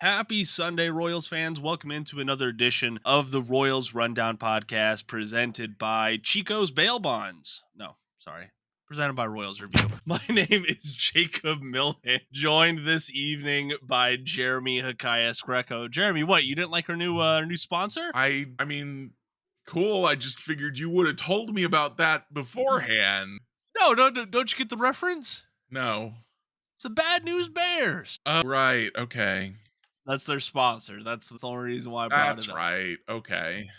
Happy Sunday, Royals fans. Welcome into another edition of the Royals Rundown podcast presented by Chico's Bail Bonds. No, sorry. Presented by Royals Review. My name is Jacob Milham, joined this evening by Jeremy Hokius Greco. Jeremy, what? You didn't like our new sponsor? I mean, cool. I just figured you would have told me about that beforehand. No, don't you get the reference? No. It's the Bad News Bears. Right. Okay. That's their sponsor. That's the only reason why I brought That's it up. right. Okay.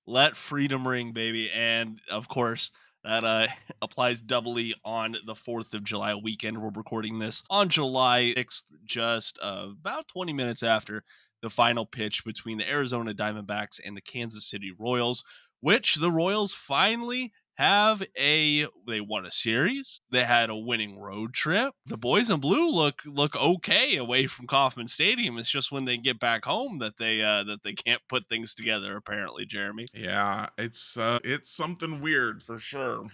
Let freedom ring, baby. And of course, that applies doubly on the 4th of July weekend. We're recording this on July 6th, just about 20 minutes after the final pitch between the Arizona Diamondbacks and the Kansas City Royals, which the Royals finally they won a series. They had a winning road trip. The boys in blue look okay away from Kauffman Stadium. It's just when they get back home that they can't put things together, apparently, Jeremy. Yeah, it's something weird for sure.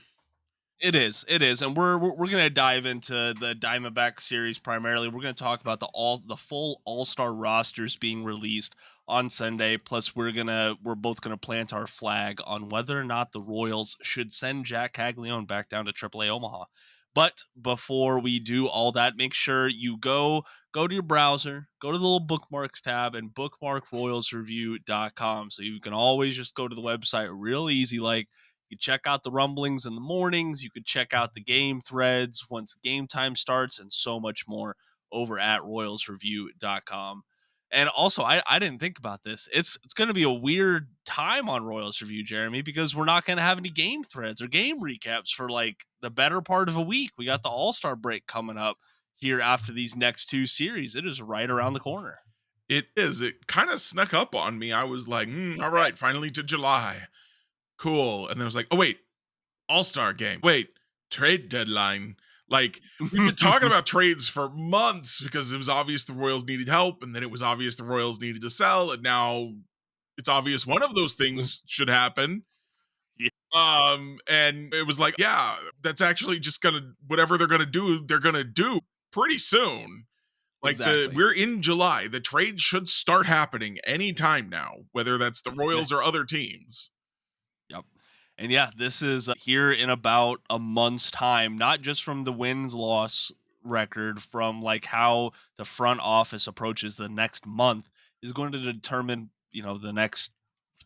It is, and we're gonna dive into the Diamondback series primarily. We're gonna talk about the full All-Star rosters being released on Sunday. Plus, we're both gonna plant our flag on whether or not the Royals should send Jack Caglione back down to AAA Omaha. But before we do all that, make sure you go to your browser, go to the little bookmarks tab, and bookmark royalsreview.com. So you can always just go to the website real easy, like. You could check out the rumblings in the mornings. You could check out the game threads once game time starts and so much more over at royalsreview.com. And also, I didn't think about this. It's going to be a weird time on Royals Review, Jeremy, because we're not going to have any game threads or game recaps for like the better part of a week. We got the All-Star break coming up here after these next two series. It is right around the corner. It is. It kind of snuck up on me. I was like, all right, finally to July. Cool. And then I was like, oh, wait, All-Star game. Wait, trade deadline. Like, we've been talking about trades for months because it was obvious the Royals needed help, and then it was obvious the Royals needed to sell, and now it's obvious one of those things should happen. Yeah. And it was like, yeah, that's actually just whatever they're gonna do pretty soon. Like Exactly. we're in July. The trade should start happening anytime now, whether that's the Royals or other teams. Yep. And yeah, this is here in about a month's time, not just from the wins-loss record, from like how the front office approaches the next month is going to determine, the next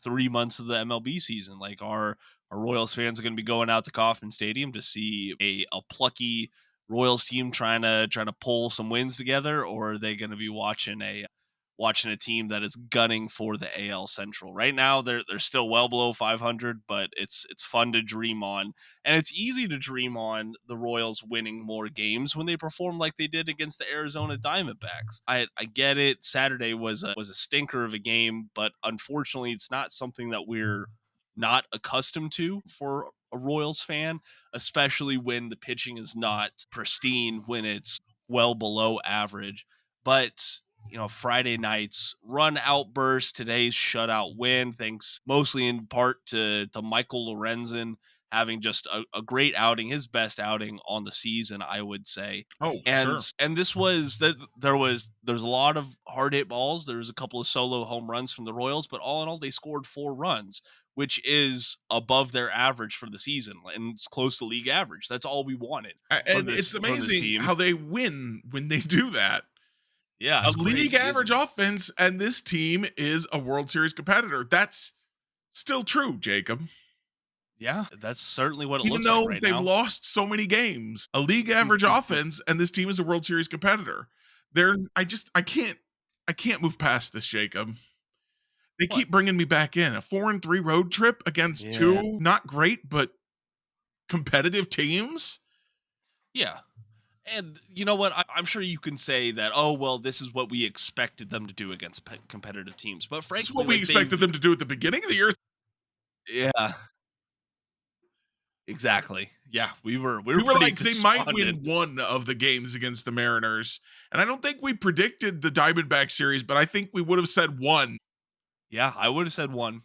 3 months of the MLB season. Like our Royals fans are going to be going out to Kauffman Stadium to see a plucky Royals team trying to pull some wins together, or are they going to be watching a team that is gunning for the AL Central? Right now, they're still well below 500, but it's fun to dream on, and it's easy to dream on the Royals winning more games when they perform like they did against the Arizona Diamondbacks. I get it. Saturday was a stinker of a game, but unfortunately, it's not something that we're not accustomed to for a Royals fan, especially when the pitching is not pristine, when it's well below average. But Friday night's run outburst, today's shutout win, thanks mostly in part to Michael Lorenzen having just a great outing, his best outing on the season, I would say. Oh, for And sure. and this was that there's a lot of hard hit balls. There was a couple of solo home runs from the Royals, but all in all, they scored 4 runs, which is above their average for the season, and it's close to league average. That's all we wanted from And this it's amazing team. how they win when they do that. Yeah, A it's league crazy, average offense, and this team is a World Series competitor. That's still true, Jacob. Yeah, that's certainly what it Even looks like though right they've now. lost so many games, a league average offense, and this team is a World Series competitor. I can't move past this, Jacob. They What? keep bringing me back in. A 4-3 road trip against Yeah. two not great but competitive teams. Yeah. And you know what? I'm sure you can say that, oh, well, this is what we expected them to do against competitive teams. But frankly, That's what we like, expected them to do at the beginning of the year. Yeah, exactly. Yeah, we were We were pretty like, they might win despondent. one of the games against the Mariners. And I don't think we predicted the Diamondback series, but I think we would have said one. Yeah, I would have said one.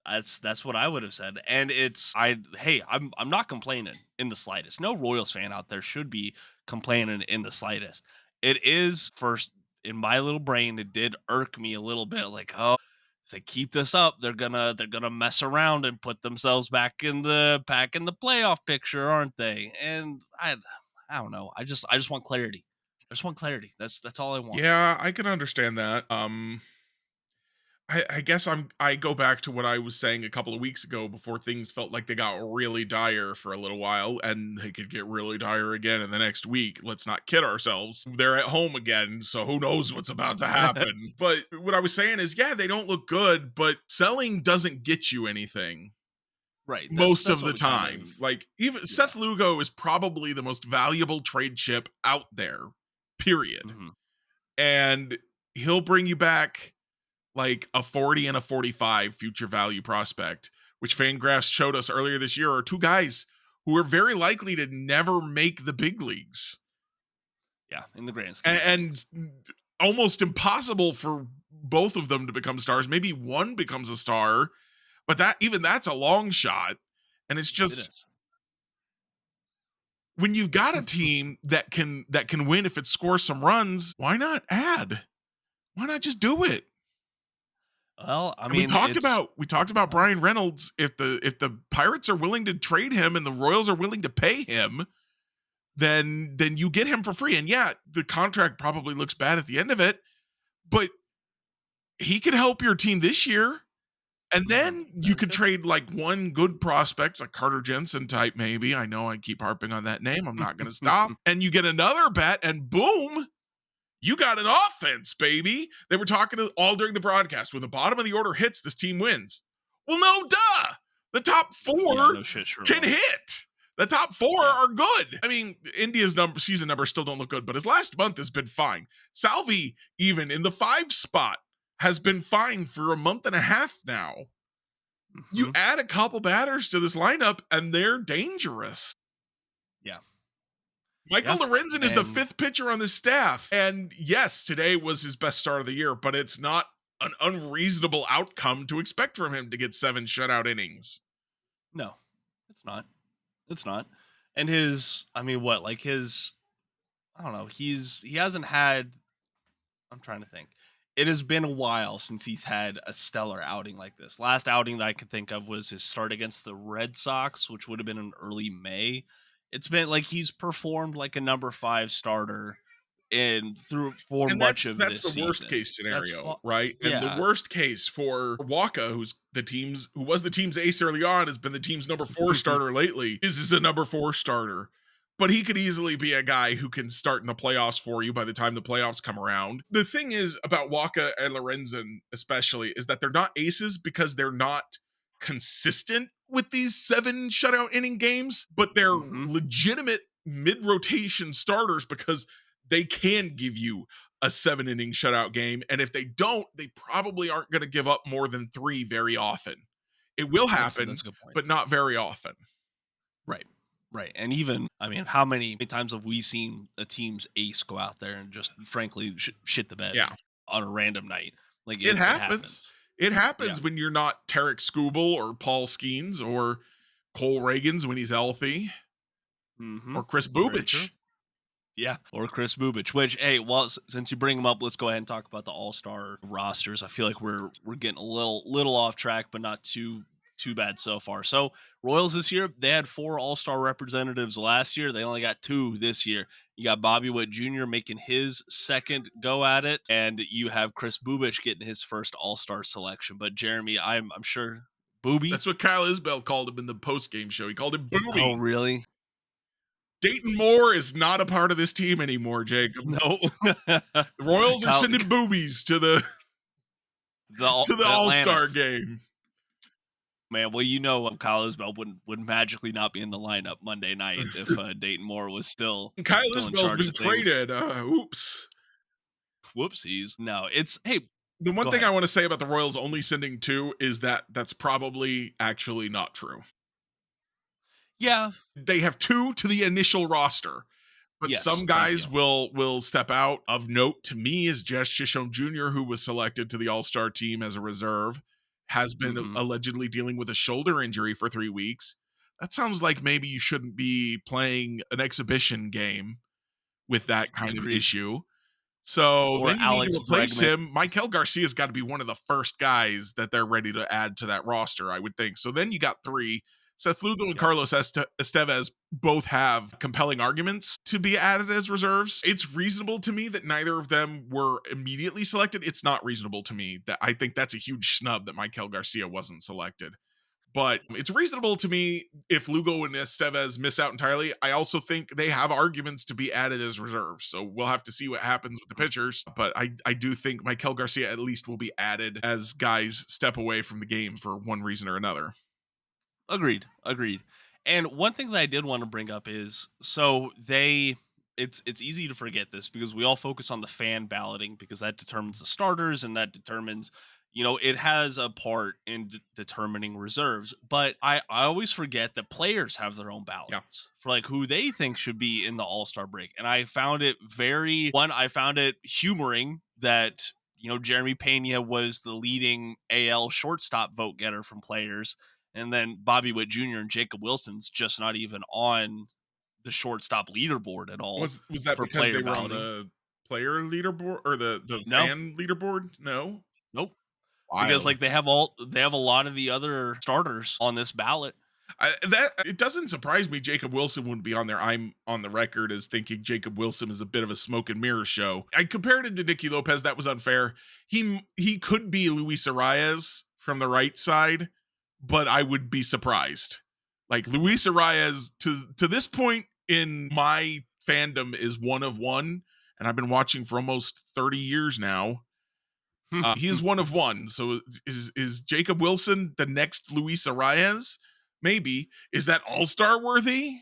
That's what I would have said. And I'm not complaining in the slightest. No Royals fan out there should be complaining in the slightest. It is first in my little brain, it did irk me a little bit. Like, oh, if they keep this up, they're gonna mess around and put themselves back in the playoff picture, aren't they? And I don't know. I just want clarity. I just want clarity. That's all I want. Yeah, I can understand that. I guess I go back to what I was saying a couple of weeks ago before things felt like they got really dire for a little while, and they could get really dire again in the next week. Let's not kid ourselves. They're at home again, so who knows what's about to happen. But what I was saying is, yeah, they don't look good, but selling doesn't get you anything Right. That's most that's of what the we kind time. of Like, even yeah. Seth Lugo is probably the most valuable trade chip out there, period. Mhm. And he'll bring you back like a 40 and a 45 future value prospect, which Fangraphs showed us earlier this year are two guys who are very likely to never make the big leagues, Yeah, in the grand scheme and, of things. almost impossible for both of them to become stars. Maybe one becomes a star, but that's a long shot. And it's It just, is. when you've got a team that can win if it scores some runs, why not add? Why not just do it? Well, I And we mean, talked it's about we talked about Brian Reynolds. If the Pirates are willing to trade him and the Royals are willing to pay him, then you get him for free. And yeah, the contract probably looks bad at the end of it, but he could help your team this year. And then you very could good. trade like one good prospect, like Carter Jensen type, maybe. I know I keep harping on that name. I'm not going to stop. And you get another bet, and boom, you got an offense, baby. They were talking all during the broadcast. When the bottom of the order hits, this team wins. Well, no, duh. The top Yeah, four no shit, can Sherlock. hit. The top four Yeah. are good. I mean, India's season numbers still don't look good, but his last month has been fine. Salvi, even in the 5 spot, has been fine for a month and a half now. You Mhm. add a couple batters to this lineup, and they're dangerous. Yeah. Michael Yeah. Lorenzen is the And 5th pitcher on this staff. And yes, today was his best start of the year, but it's not an unreasonable outcome to expect from him to get 7 shutout innings. no, it's not. It's not. And his I mean, what, like his I don't know, he hasn't had I'm trying to think. It has been a while since he's had a stellar outing like this. Last outing that I could think of was his start against the Red Sox, which would have been in early May. It's been like he's performed like a number 5 starter in through for And much of that's this the worst season. case scenario, right? And the Yeah. worst case for Waka, who was the team's ace early on, has been the team's number 4 starter lately. Is a number 4 starter. But he could easily be a guy who can start in the playoffs for you by the time the playoffs come around. The thing is about Waka and Lorenzen, especially, is that they're not aces because they're not consistent with these 7 shutout inning games, but they're Mhm. legitimate mid rotation starters because they can give you a 7 inning shutout game. And if they don't, they probably aren't going to give up more than 3 very often. It will That's happen, a good point. but not very often. Right. Right. And even, I mean, how many times have we seen a team's ace go out there and just frankly shit the bed Yeah. on a random night? Like It it happens. happens. It Yeah. happens when you're not Tarek Skubal or Paul Skeens or Cole Reagans when he's healthy Mm-hmm. or Kris Very true. Bubic. Yeah. Or Kris Bubic, which, hey, well, since you bring him up, let's go ahead and talk about the all-star rosters. I feel like we're getting a little off track, but not too bad so far. So Royals this year, they had 4 all-star representatives last year. They only got 2 this year. You got Bobby Witt Jr. making his second go at it, and you have Kris Bubic getting his first all-star selection. But Jeremy, I'm sure Booby. That's what Kyle Isbell called him in the post-game show. He called him Oh, Booby. really? Dayton Moore is not a part of this team anymore, Jacob. No. The Royals are Kyle, sending boobies to the to Atlanta. All-Star game. Man, well, Kyle Isbell would magically not be in the lineup Monday night if Dayton Moore was Kyle still in Isbell's charge been of things. traded. Oops. Whoopsies. No, it's hey. The one Go thing ahead. I want to say about the Royals only sending 2 is that that's probably actually not true. Yeah. They have 2 to the initial roster, but Yes. some Thank guys you. will step out. Of note to me is Jess Chisholm Jr., who was selected to the All-Star team as a reserve, has been Hmm. allegedly dealing with a shoulder injury for 3 weeks. That sounds like maybe you shouldn't be playing an exhibition game with that kind of Agreed. issue. So Or then you need to Alex replace Bregman. him. Michael Garcia's got to be one of the first guys that they're ready to add to that roster, I would think. So then you got three. Seth Lugo and Yep. Carlos Estevez both have compelling arguments to be added as reserves. It's reasonable to me that neither of them were immediately selected. It's not reasonable to me that I think that's a huge snub that Michael Garcia wasn't selected. But it's reasonable to me if Lugo and Estevez miss out entirely. I also think they have arguments to be added as reserves. So we'll have to see what happens with the pitchers. But I do think Michael Garcia at least will be added as guys step away from the game for one reason or another. Agreed. And one thing that I did want to bring up is it's easy to forget this because we all focus on the fan balloting because that determines the starters and that determines, it has a part in determining reserves. But I always forget that players have their own ballots for like who they think should be in the All-Star break. And I found it humoring that, Jeremy Pena was the leading AL shortstop vote getter from players. And then Bobby Witt Jr. and Jacob Wilson's just not even on the shortstop leaderboard at all. Was that for because they were balloting. on the player leaderboard or the No. fan leaderboard? No. Nope. Wild. Because like they have a lot of the other starters on this ballot. That it doesn't surprise me Jacob Wilson wouldn't be on there. I'm on the record as thinking Jacob Wilson is a bit of a smoke and mirror show. I compared him to Nicky Lopez. That was unfair. He could be Luis Arias from the right side, but I would be surprised. Like Luis Arias to this point in my fandom is one of one, and I've been watching for almost 30 years now. He's one of one. So is Jacob Wilson the next Luis Arias? Maybe. Is that all-star worthy?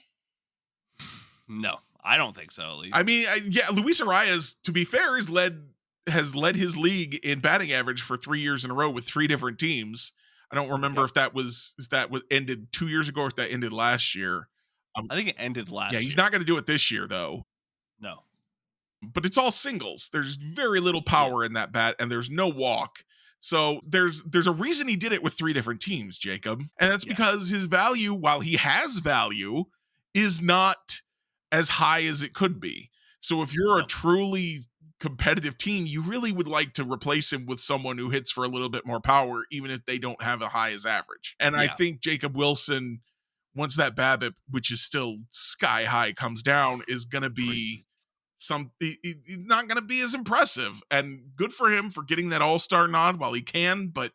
No, I don't think so. At least. I mean, Luis Arias, to be fair, has led his league in batting average for 3 years in a row with 3 different teams. I don't remember if that was ended 2 years ago or if that ended last year. I think it ended last year. Yeah, he's not going to do it this year, though. No. But it's all singles. There's very little power in that bat, and there's no walk. So there's a reason he did it with 3 different teams, Jacob. And that's because his value, while he has value, is not as high as it could be. So if you're a truly competitive team, you really would like to replace him with someone who hits for a little bit more power, even if they don't have a high as average. And I think Jacob Wilson, once that BABIP, which is still sky high, comes down, is going to be he's not going to be as impressive. And good for him for getting that all-star nod while he can, but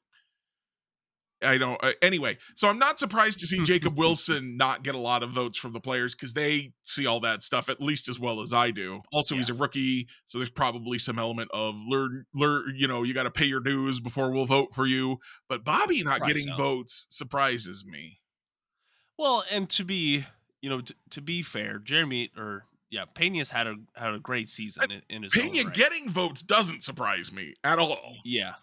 I don't anyway. So I'm not surprised to see Jacob Wilson not get a lot of votes from the players because they see all that stuff at least as well as I do. Also, he's a rookie, so there's probably some element of learn, you got to pay your dues before we'll vote for you. But Bobby not getting votes surprises me. Well, and to be fair, Pena's had a great season in his own right. Getting votes doesn't surprise me at all. Yeah.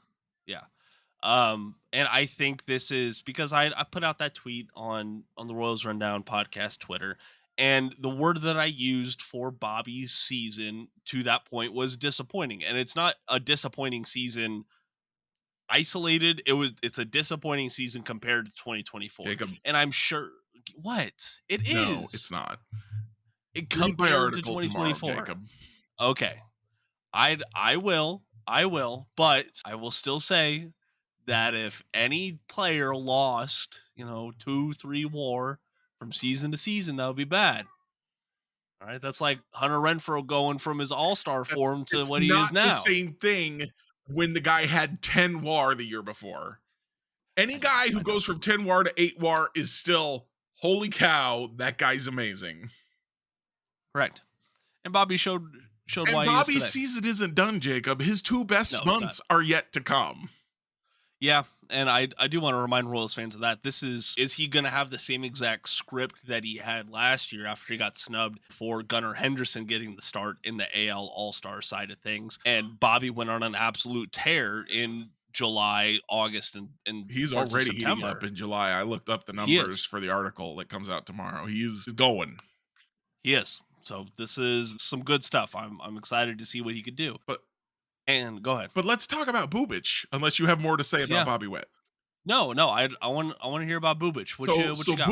And I think this is because I put out that tweet on the Royals Rundown podcast Twitter, and the word that I used for Bobby's season to that point was disappointing. And it's not a disappointing season isolated. It's a disappointing season compared to 2024. Jacob. And I'm sure it is. No, it's not. It compared to 2024. Tomorrow, Jacob. Okay. I will, but I will still say that if any player lost, 2-3 WAR from season to season, that would be bad. All right, that's like Hunter Renfroe going from his all-star form to what he is now. It's not the same thing when the guy had 10 WAR the year before. Any guy who goes from 10 WAR to 8 WAR is still, holy cow, that guy's amazing. Correct. And Bobby showed and why Bobby's season isn't done, Jacob. His 2 best months are yet to come. Yeah, and I do want to remind Royals fans of that. Is he going to have the same exact script that he had last year after he got snubbed for Gunnar Henderson getting the start in the AL All-Star side of things? And Bobby went on an absolute tear in July, August, and he's already heating up in July. I looked up the numbers for the article that comes out tomorrow. He's going. He is. So this is some good stuff. I'm excited to see what he could do. And go ahead. But let's talk about Bubich, unless you have more to say about Bobby Witt. No, I want to hear about Bubich. What you got?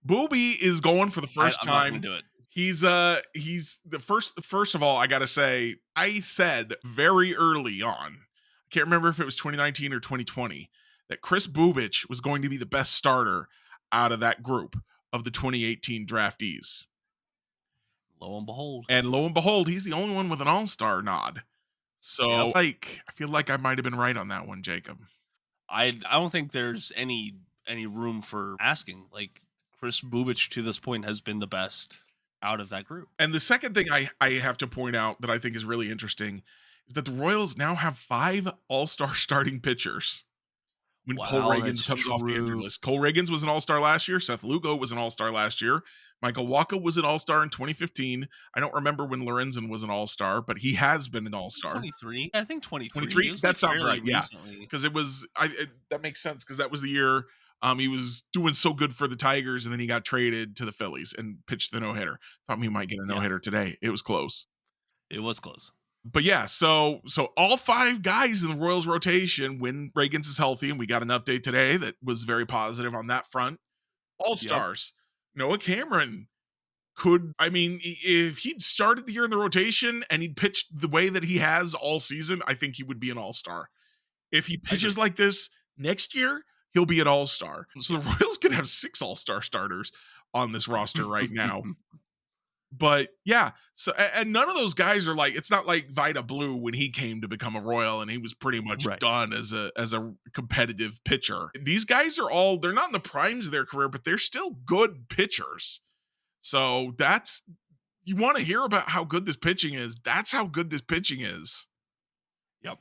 Booby is going for the first time. I'm not gonna do it. He's the first of all, I gotta say, I said very early on, I can't remember if it was 2019 or 2020, that Kris Bubic was going to be the best starter out of that group of the 2018 draftees. Lo and behold. And lo and behold, he's the only one with an all-star nod. So, Yep. like, I feel like I might have been right on that one, Jacob. I don't think there's any room for asking. Like Kris Bubic to this point has been the best out of that group. And the second thing I have to point out that I think is really interesting is that the Royals now have 5 all-star starting pitchers. When Cole Wow, Reagans that's comes off the injured true. list. Cole Reagans was an all-star last year. Seth Lugo was an all-star last year. Michael Wacha was an all-star in 2015. I don't remember when Lorenzen was an all-star, but he has been an all-star. 23. I think 23. 23? It was That like sounds fairly right, yeah. recently. Because it was that makes sense because that was the year he was doing so good for the Tigers, and then he got traded to the Phillies and pitched the no-hitter. Thought we might get a Yeah, no-hitter today. It was close. it was close. But yeah, so all 5 guys in the Royals rotation when Reagans is healthy, and we got an update today that was very positive on that front. All Yep. stars. Noah Cameron could, I mean, if he'd started the year in the rotation and he'd pitched the way that he has all season, I think he would be an all-star. If he pitches like this next year, he'll be an all-star. So the Royals could have 6 all-star starters on this roster right now. But yeah, so and none of those guys are like, it's not like Vida Blue when he came to become a Royal and he was pretty much Right. done as a competitive pitcher. These guys are all, they're not in the primes of their career, but they're still good pitchers. So that's, you want to hear about how good this pitching is. That's how good this pitching is. Yep.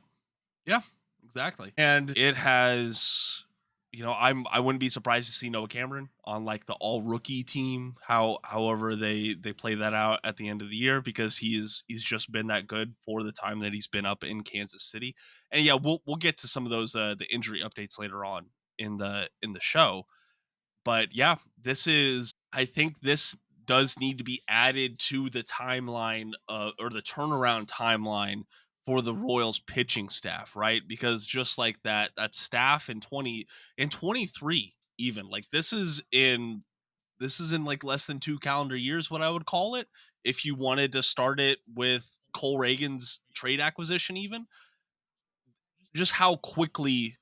Yeah, exactly. And it has, I wouldn't be surprised to see Noah Cameron on like the all rookie team. However they play that out at the end of the year, because he's just been that good for the time that he's been up in Kansas City. And yeah, we'll get to some of those the injury updates later on in the show. But yeah, I think this does need to be added to the timeline or the turnaround timeline for the Royals pitching staff, right? Because just like that staff in 23 even, like this is in like less than 2 calendar years, what I would call it, if you wanted to start it with Cole Reagan's trade acquisition, even just how quickly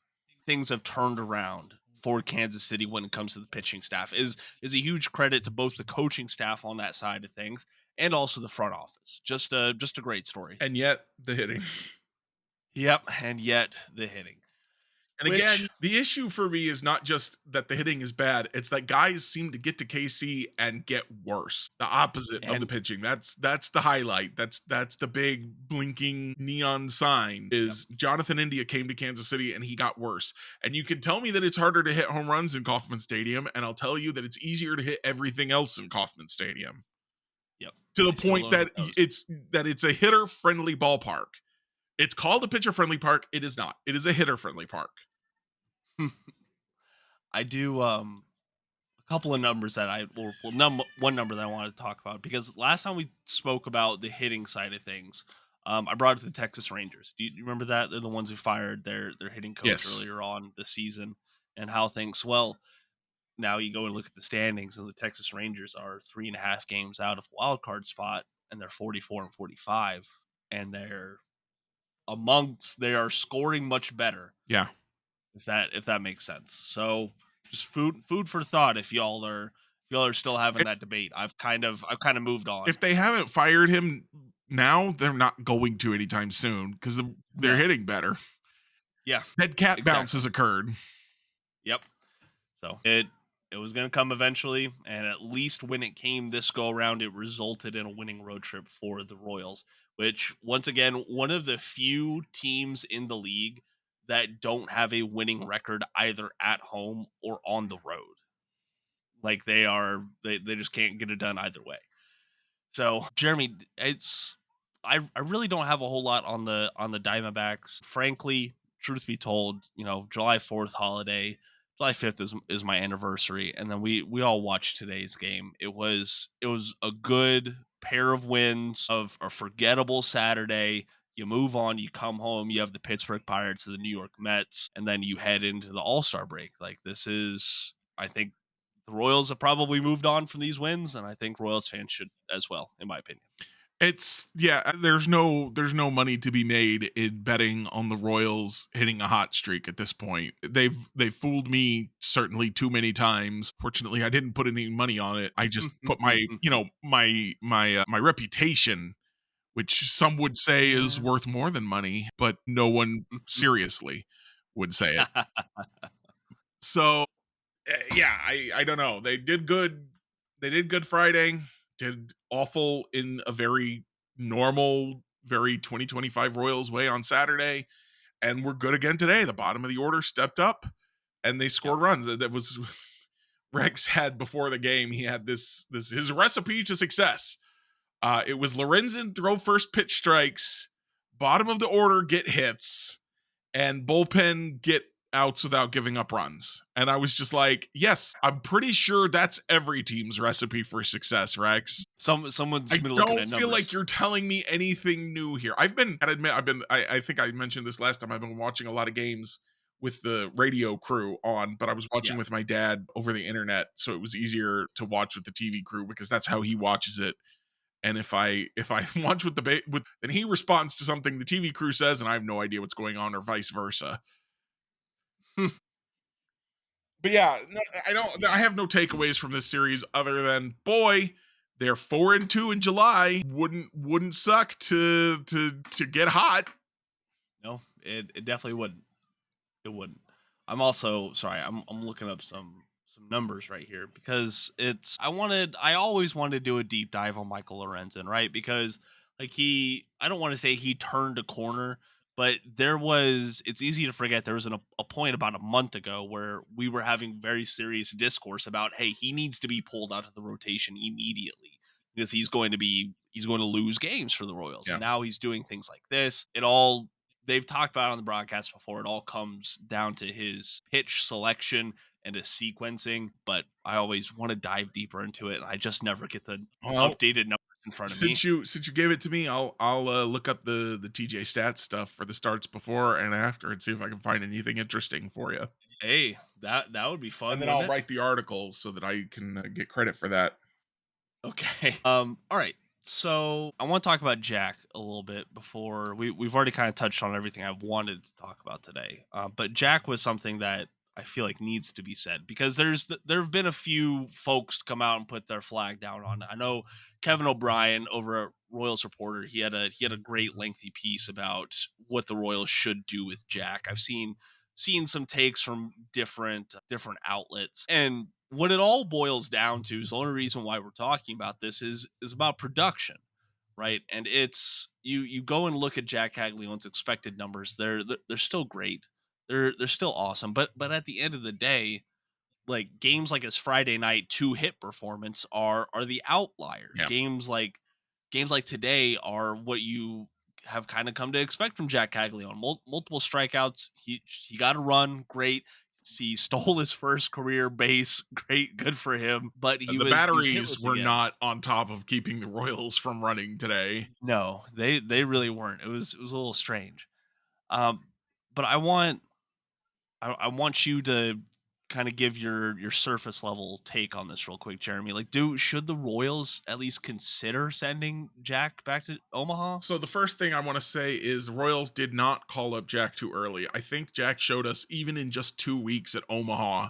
things have turned around for Kansas City when it comes to the pitching staff is a huge credit to both the coaching staff on that side of things and also the front office. Just a great story. And yet the hitting. Yep, and yet the hitting. And again, the issue for me is not just that the hitting is bad, it's that guys seem to get to KC and get worse. The opposite of the pitching. That's the highlight. That's the big blinking neon sign is Jonathan India came to Kansas City and he got worse. And you can tell me that it's harder to hit home runs in Kauffman Stadium, and I'll tell you that it's easier to hit everything else in Kauffman Stadium. Yep. To the point that it's a hitter-friendly ballpark. It's called a pitcher-friendly park. It is not. It is a hitter-friendly park. I do a couple of numbers that one number that I wanted to talk about, because last time we spoke about the hitting side of things, I brought up the Texas Rangers. Do you remember that? They're the ones who fired their hitting coach earlier on the season, and how things, well, now you go and look at the standings, and the Texas Rangers are 3.5 games out of wild card spot, and they're 44 and 45, and they are scoring much better. Yeah. If that makes sense. So just food for thought if y'all are still having that debate. I've kind of moved on. If they haven't fired him now, they're not going to anytime soon because they're hitting better. Yeah. Dead cat bounce has occurred. Yep. So it was going to come eventually, and at least when it came this go around, it resulted in a winning road trip for the Royals, which, once again, one of the few teams in the league that don't have a winning record either at home or on the road. Like they just can't get it done either way. So, Jeremy, I really don't have a whole lot on the Diamondbacks. Frankly, truth be told, July 4th holiday, July 5th is my anniversary, and then we all watched today's game. It was a good pair of wins of a forgettable Saturday. You move on, you come home, you have the Pittsburgh Pirates, the New York Mets, and then you head into the All-Star break. Like, this is, I think, the Royals have probably moved on from these wins, and I think Royals fans should as well, in my opinion. It's yeah, there's no money to be made in betting on the Royals hitting a hot streak at this point. They've fooled me certainly too many times. Fortunately, I didn't put any money on it. I just put my, my reputation, which some would say is Yeah. worth more than money, but no one seriously would say it. So, yeah, I don't know. They did good. They did good Friday. Did awful in a very normal, very 2025 Royals way on Saturday, and we're good again today. The bottom of the order stepped up, and they Yep. scored runs. That was Rex had before the game. He had this his recipe to success. It was Lorenzen throw first pitch strikes, bottom of the order get hits, and bullpen get outs without giving up runs. And I was just like, yes, I'm pretty sure that's every team's recipe for success, Rex. Someone's I been looking don't at feel numbers. like you're telling me anything new here. I admit, I think I mentioned this last time. I've been watching a lot of games with the radio crew on, but I was watching Yeah. with my dad over the internet. So it was easier to watch with the TV crew because that's how he watches it. And if I watch with then he responds to something the TV crew says, and I have no idea what's going on, or vice versa. But yeah, no, I don't. I have no takeaways from this series other than boy, they're 4-2 in July. Wouldn't suck to get hot. No, it definitely wouldn't. It wouldn't. I'm also sorry. I'm looking up some numbers right here because I always wanted to do a deep dive on Michael Lorenzen, right? Because like I don't want to say he turned a corner, but it's easy to forget there was a point about a month ago where we were having very serious discourse about, hey, he needs to be pulled out of the rotation immediately because he's going to lose games for the Royals. Yeah. And now he's doing things like this. They've talked about it on the broadcast before. It all comes down to his pitch selection and his sequencing, but I always want to dive deeper into it. And I just never get the Well, updated numbers in front of me. since you gave it to me, I'll look up the TJ stats stuff for the starts before and after and see if I can find anything interesting for you. Hey, that would be And fun, then wouldn't I'll it? write the article so that I can get credit for that. Okay. All right. So I want to talk about Jack a little bit before we've already kind of touched on everything I wanted to talk about today. But Jack was something that I feel like needs to be said because there have been a few folks come out and put their flag down on it. I know Kevin O'Brien over at Royals Reporter, he had a great lengthy piece about what the Royals should do with Jack. I've seen some takes from different outlets, and what it all boils down to is the only reason why we're talking about this is about production, right? And it's you go and look at Jack Caglianone's expected numbers. They're still great. They're still awesome. But at the end of the day, like games like his Friday night two hit performance are the outlier. Yeah. Games like today are what you have kind of come to expect from Jack Caglione. Multiple strikeouts. He got a run. Great. He stole his first career base. Great, good for him. But The he was batteries hitless were again. not on top of keeping the Royals from running today. No, they really weren't. It was a little strange. Um, but I want you to kind of give your surface level take on this real quick, Jeremy. Like, should the Royals at least consider sending Jack back to Omaha? So the first thing I want to say is the Royals did not call up Jack too early. I think Jack showed us even in just 2 weeks at Omaha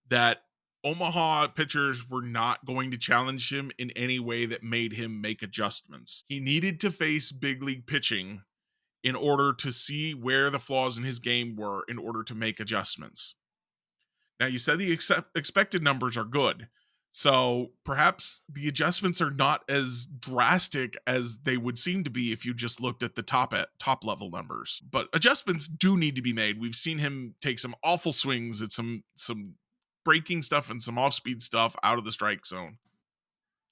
that Omaha pitchers were not going to challenge him in any way that made him make adjustments. He needed to face big league pitching in order to see where the flaws in his game were in order to make adjustments. Now, you said the expected numbers are good. So perhaps the adjustments are not as drastic as they would seem to be if you just looked at the top level numbers. But adjustments do need to be made. We've seen him take some awful swings at some breaking stuff and some off speed stuff out of the strike zone.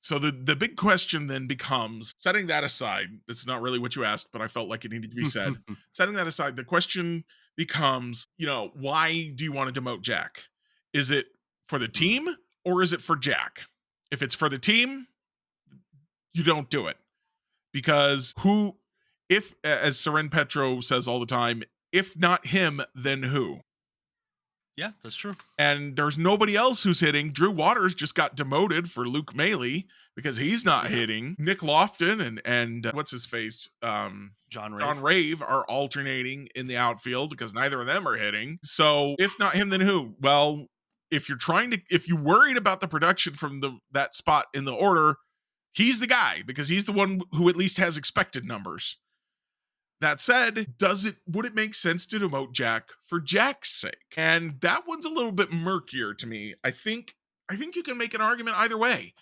So the big question then becomes, setting that aside, it's not really what you asked, but I felt like it needed to be said. Setting that aside, the question becomes, why do you want to demote Jack? Is it for the team or is it for Jack? If it's for the team, you don't do it. Because if, as Seren Petro says all the time, if not him, then who? Yeah, that's true. And there's nobody else who's hitting. Drew Waters just got demoted for Luke Maley because he's not Yeah. hitting. Nick Lofton and what's his face? John John Rave. Rave are alternating in the outfield because neither of them are hitting. So if not him, then who? Well, if you're worried about the production from that spot in the order, he's the guy because he's the one who at least has expected numbers. That said, would it make sense to demote Jack for Jack's sake? And that one's a little bit murkier to me. I think you can make an argument either way.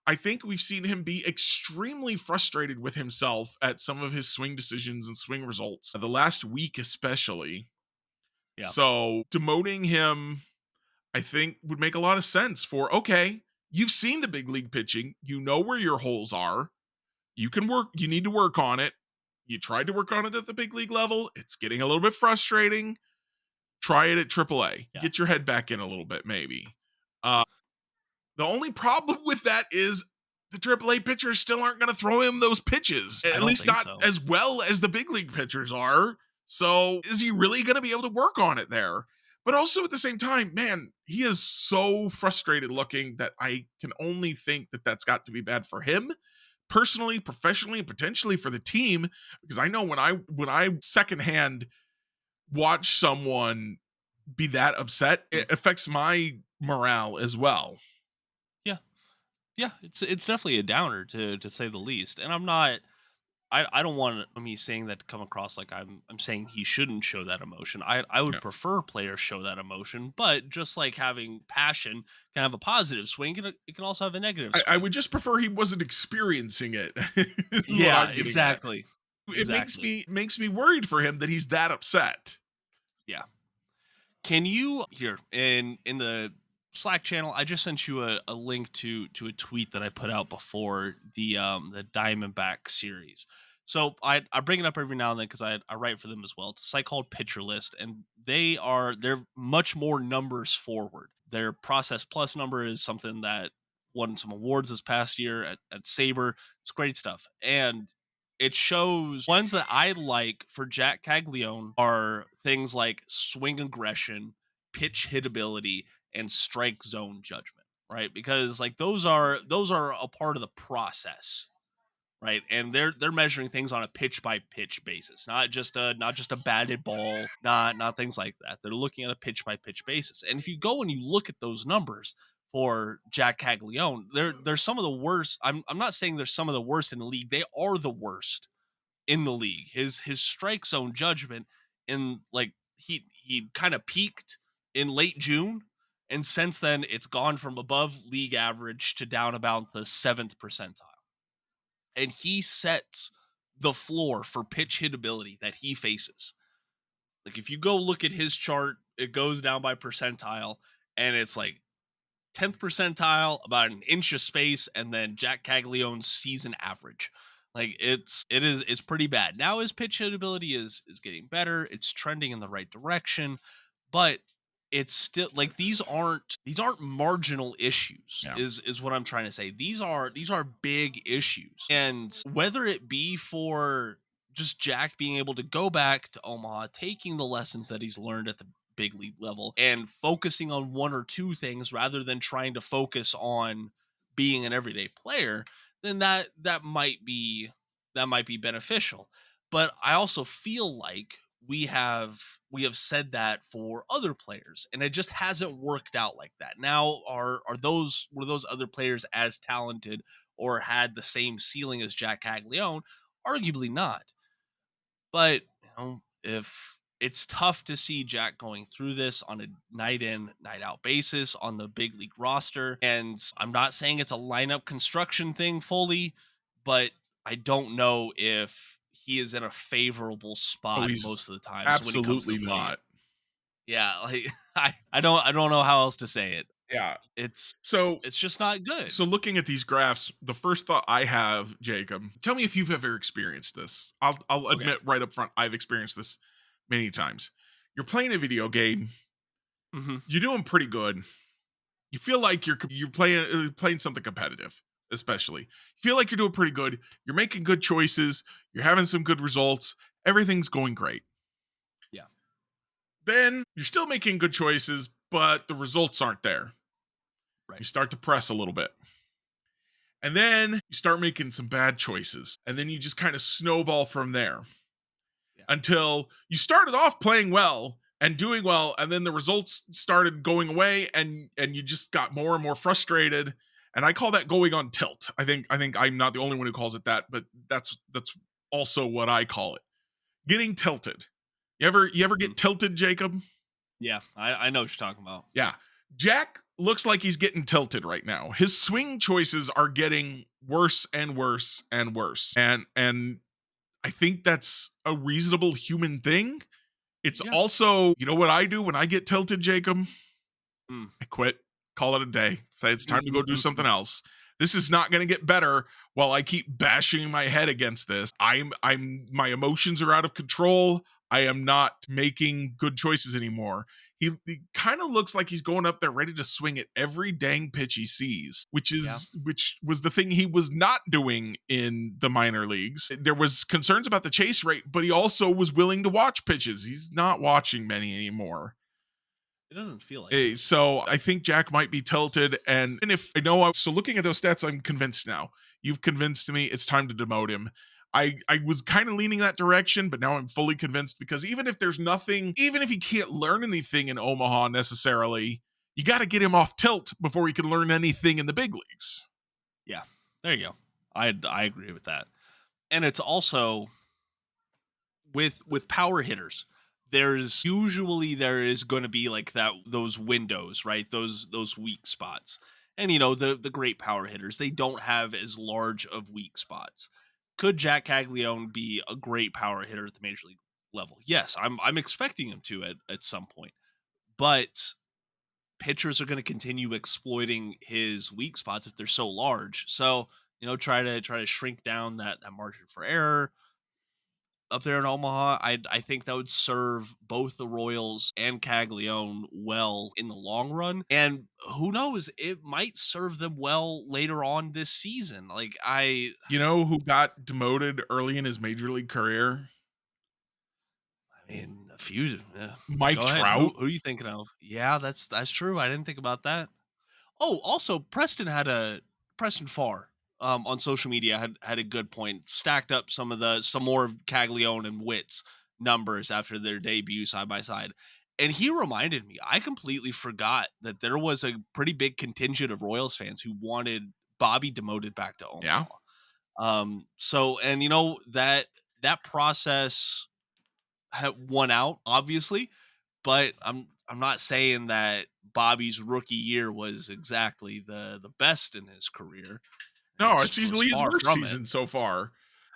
I think we've seen him be extremely frustrated with himself at some of his swing decisions and swing results, the last week especially. Yeah. So demoting him, I think, would make a lot of sense for, okay, you've seen the big league pitching. You know where your holes are. You need to work on it. You tried to work on it at the big league level. It's getting a little bit frustrating. Try it at AAA. Yeah. Get your head back in a little bit, maybe. The only problem with that is the AAA pitchers still aren't going to throw him those pitches, at least not so. as well as the big league pitchers are. So is he really going to be able to work on it there? But also at the same time, man, he is so frustrated looking that I can only think that that's got to be bad for him personally, professionally, and potentially for the team. Because I know when I secondhand watch someone be that upset, it affects my morale as well. Yeah, it's definitely a downer to say the least. And I don't want me saying that to come across like I'm saying he shouldn't show that emotion. I would Yeah. prefer players show that emotion, but just like having passion can have a positive swing, it can also have a negative swing. I would just prefer he wasn't experiencing it. Is what Yeah, I'm getting at. exactly. It makes me worried for him that he's that upset. Yeah. Can you here in the Slack channel? I just sent you a link to a tweet that I put out before the Diamondback series. So I bring it up every now and then because I write for them as well. It's a site called Pitcher List, and they're much more numbers forward. Their Process Plus number is something that won some awards this past year at Sabre. It's great stuff, and it shows ones that I like for Jack Caglione are things like swing aggression, pitch hitability, and strike zone judgment, right? Because like those are a part of the process, right? And they're measuring things on a pitch by pitch basis, not just a batted ball, not things like that. They're looking at a pitch by pitch basis. And if you go and you look at those numbers for Jack Caglione, they're some of the worst. I'm not saying they're some of the worst in the league. They are the worst in the league. His strike zone judgment in like he kind of peaked in late June, and since then it's gone from above league average to down about the 7th percentile. And he sets the floor for pitch hitability that he faces. Like if you go look at his chart, it goes down by percentile, and it's like 10th percentile, about an inch of space, and then Jack Caglione's season average. Like it's pretty bad. Now his pitch hitability is getting better. It's trending in the right direction, but it's still like these aren't marginal issues. Yeah. Is what I'm trying to say. These are big issues. And whether it be for just Jack being able to go back to Omaha, taking the lessons that he's learned at the big league level and focusing on one or two things rather than trying to focus on being an everyday player, then that might be beneficial. But I also feel like we have said that for other players, and it just hasn't worked out like that. Now were those other players as talented or had the same ceiling as Jack Caglione? Arguably not. But if it's tough to see Jack going through this on a night in, night out basis on the big league roster. And I'm not saying it's a lineup construction thing fully, but I don't know if he is in a favorable spot most of the time. Absolutely not. Yeah, like I don't know how else to say it. Yeah. It's So just not good. So looking at these graphs, the first thought I have, Jacob, tell me if you've ever experienced this. I'll admit right up front, I've experienced this many times. You're playing a video game. Mm-hmm. You're doing pretty good. You feel like you're playing something competitive, especially. You feel like you're doing pretty good. You're making good choices. You're having some good results. Everything's going great. Yeah. Then you're still making good choices, but the results aren't there. Right. You start to press a little bit. And then you start making some bad choices. And then you just kind of snowball from there until you started off playing well and doing well, and then the results started going away, and you just got more and more frustrated. And I call that going on tilt. I think I'm not the only one who calls it that, but that's also what I call it. Getting tilted. You ever get tilted, Jacob? Yeah, I know what you're talking about. Yeah. Jack looks like he's getting tilted right now. His swing choices are getting worse and worse and worse. And I think that's a reasonable human thing. It's also, you know what I do when I get tilted, Jacob? I quit. Call it a day. Say it's time to go do something else. This is not going to get better while I keep bashing my head against this. My emotions are out of control. I am not making good choices anymore. He kind of looks like he's going up there ready to swing at every dang pitch he sees, which was the thing he was not doing in the minor leagues. There was concerns about the chase rate, but he also was willing to watch pitches. He's not watching many anymore. It doesn't feel like it. So I think Jack might be tilted. And if I know, so looking at those stats, I'm convinced now. You've convinced me it's time to demote him. I was kind of leaning that direction, but now I'm fully convinced, because even if there's nothing, even if he can't learn anything in Omaha necessarily, you got to get him off tilt before he can learn anything in the big leagues. Yeah, there you go. I agree with that. And it's also with power hitters, there is going to be like those windows, right? Those weak spots. And the great power hitters, they don't have as large of weak spots. Could Jack Caglione be a great power hitter at the major league level? Yes, I'm expecting him to at some point. But pitchers are going to continue exploiting his weak spots if they're so large. So, try to shrink down that margin for error up there in Omaha. I think that would serve both the Royals and Caglione well in the long run. And who knows, it might serve them well later on this season. You know who got demoted early in his major league career? I mean, a few. Mike Trout. Who are you thinking of? Yeah, that's true. I didn't think about that. Oh, also Preston Farr on social media had a good point. Stacked up some more of Caglione and Witt's numbers after their debut side by side. And he reminded me, I completely forgot that there was a pretty big contingent of Royals fans who wanted Bobby demoted back to Omaha. Yeah. So, and that process won out, obviously, but I'm not saying that Bobby's rookie year was exactly the best in his career. No, it's easily his worst season so far.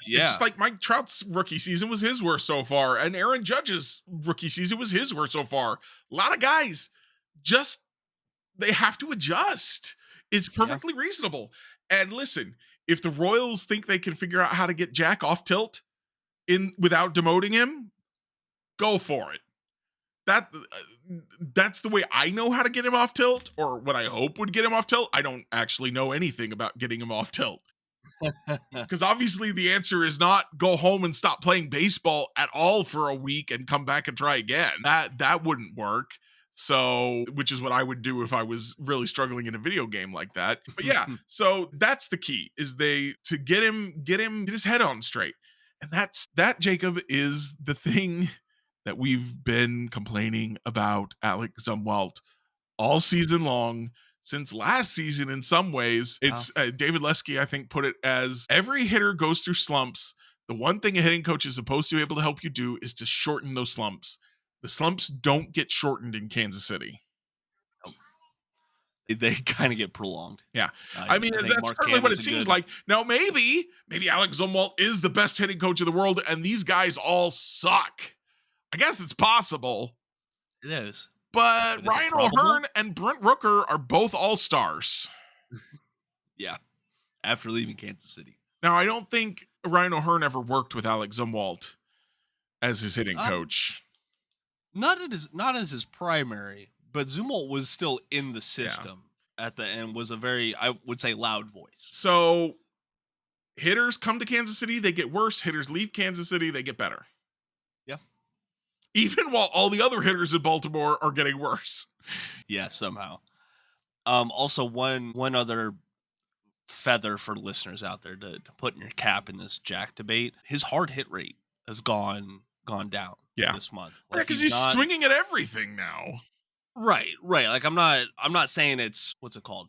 Yeah. It's just like Mike Trout's rookie season was his worst so far, and Aaron Judge's rookie season was his worst so far. A lot of guys they have to adjust. It's perfectly reasonable. And listen, if the Royals think they can figure out how to get Jack off tilt without demoting him, go for it. That's the way I know how to get him off tilt, or what I hope would get him off tilt. I don't actually know anything about getting him off tilt. Because obviously the answer is not go home and stop playing baseball at all for a week and come back and try again. That wouldn't work. So, which is what I would do if I was really struggling in a video game like that. But yeah, so that's the key, is to get his head on straight. And that, Jacob, is the thing that we've been complaining about Alex Zumwalt all season long, since last season. In some ways, it's David Lesky, I think, put it as every hitter goes through slumps. The one thing a hitting coach is supposed to be able to help you do is to shorten those slumps. The slumps don't get shortened in Kansas City. They kind of get prolonged. Yeah. I mean, that's certainly what it seems like. Now, maybe Alex Zumwalt is the best hitting coach in the world, and these guys all suck. I guess it's possible. It is. But Ryan O'Hearn and Brent Rooker are both all-stars. Yeah. After leaving Kansas City. Now, I don't think Ryan O'Hearn ever worked with Alex Zumwalt as his hitting coach. Not as his primary, but Zumwalt was still in the system at the end, was a very, I would say, loud voice. So hitters come to Kansas City, they get worse. Hitters leave Kansas City, they get better. Yeah. even while all the other hitters in Baltimore are getting worse. Yeah, somehow. Also, one other feather for listeners out there to put in your cap in this Jack debate: his hard hit rate has gone down Yeah. this month. Yeah, Like because he's he's not swinging at everything now. right. Like I'm not saying it's what's it called.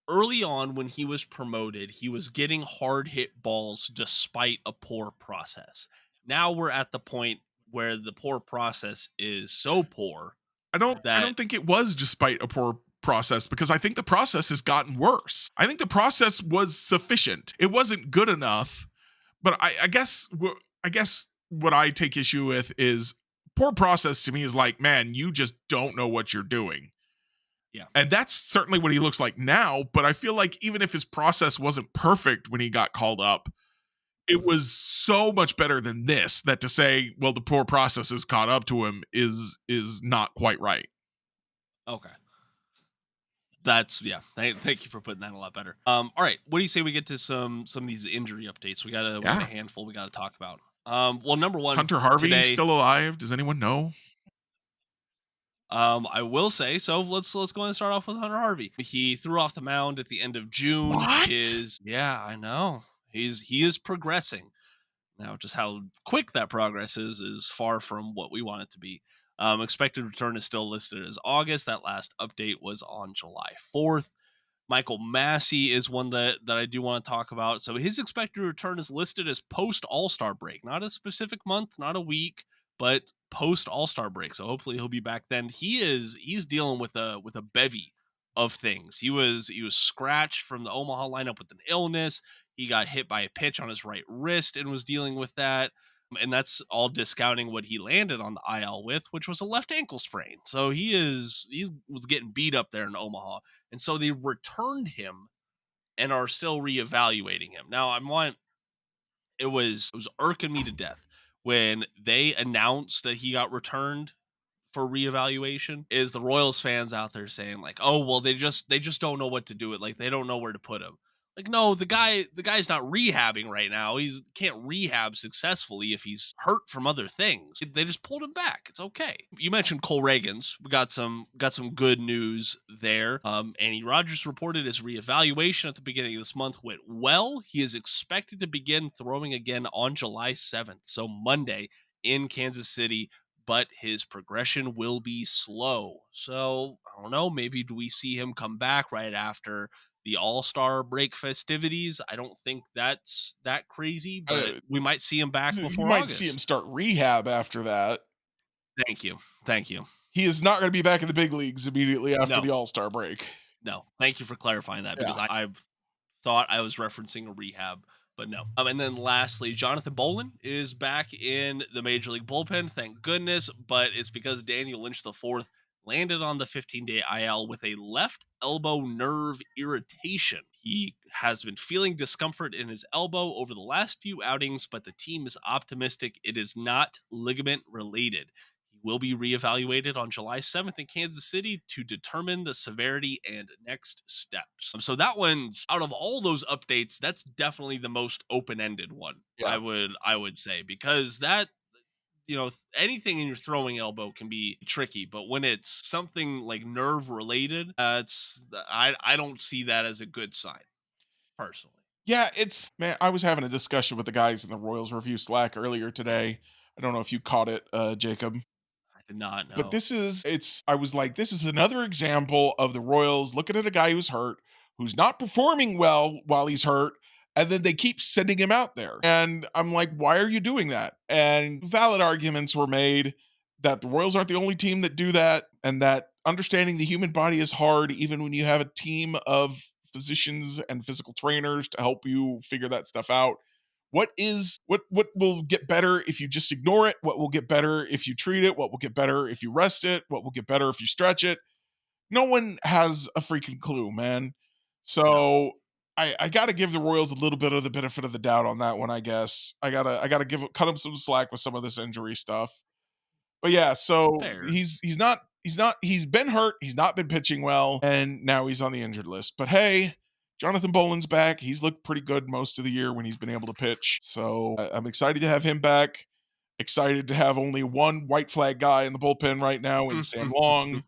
Early on, when he was promoted, he was getting hard hit balls despite a poor process. Now we're at the point where the poor process is so poor I that don't think it was despite a poor process, because I think the process has gotten worse. I think the process was sufficient. It wasn't good enough, but I guess what I take issue with is poor process to me is like, man, you just don't know what you're doing. yeah. And that's certainly what he looks like now, but I feel like even if his process wasn't perfect when he got called up, it was so much better than this, that to say, well, the poor process has caught up to him is not quite right. Okay. That's yeah. Thank you for putting that a lot better. All right. What do you say we get to some of these injury updates? We got a Yeah. handful we got to talk about. Well, number Is one Hunter Harvey today. still alive? Does anyone know? I will say so. Let's go and start off with Hunter Harvey. He threw off the mound at the end of June. What? Yeah, I know. He is progressing. Now, just how quick that progress is far from what we want it to be. Expected return is still listed as August. That last update was on July 4th. Michael Massey is one that I do want to talk about. So his expected return is listed as post All-Star break, not a specific month, not a week, but post All-Star break. So hopefully he'll be back then. He's dealing with a bevy of things. He was scratched from the Omaha lineup with an illness. He got hit by a pitch on his right wrist and was dealing with that. And that's all discounting what he landed on the IL with, which was a left ankle sprain. So he was getting beat up there in Omaha. And so they returned him and are still reevaluating him. Now it was irking me to death when they announced that he got returned for reevaluation. Is the Royals fans out there saying like, "Oh, well they just don't know what to do it. Like they don't know where to put him." Like no, the guy's not rehabbing right now. He's can't rehab successfully if he's hurt from other things. They just pulled him back. It's okay. You mentioned Cole Reagans. We got some good news there. Andy Rogers reported his reevaluation at the beginning of this month went well. He is expected to begin throwing again on July 7th, so Monday in Kansas City, but his progression will be slow. So I don't know. Maybe do we see him come back right after the All-Star break festivities? I don't think that's that crazy, but we might see him back You before might see him August. start rehab after that. Thank you. Thank you. He is not going to be back in the big leagues immediately after No, the All-Star break. no. Thank you for clarifying that because Yeah. I've thought I was referencing a rehab, but no. And then lastly, Jonathan Bolin is back in the Major League bullpen, thank goodness, but it's because Daniel Lynch the fourth landed on the 15-day IL with a left elbow nerve irritation. He has been feeling discomfort in his elbow over the last few outings, but the team is optimistic it is not ligament related. He will be reevaluated on July 7th in Kansas City to determine the severity and next steps. So that one's out of all those updates, that's definitely the most open-ended one. Yeah. I would say because that anything in your throwing elbow can be tricky, but when it's something like nerve related, it's I don't see that as a good sign personally. Yeah, it's man, I was having a discussion with the guys in the Royals review Slack earlier today. I don't know if you caught it, Jacob. I did not But know. this is it's I was like, this is another example of the Royals looking at a guy who's hurt, who's not performing well while he's hurt, and then they keep sending him out there. And I'm like, why are you doing that? And valid arguments were made that the Royals aren't the only team that do that, and that understanding the human body is hard, even when you have a team of physicians and physical trainers to help you figure that stuff out. What will get better if you just ignore it? What will get better if you treat it? What will get better if you rest it? What will get better if you stretch it? No one has a freaking clue, man. No, So I gotta give the Royals a little bit of the benefit of the doubt on that one, I guess. I gotta cut them some slack with some of this injury stuff. But yeah, so fair. he's been hurt, he's not been pitching well, and now he's on the injured list. But hey, Jonathan Bolin's back. He's looked pretty good most of the year when he's been able to pitch. So I'm excited to have him back. excited to have only one white flag guy in the bullpen right now, and Sam Long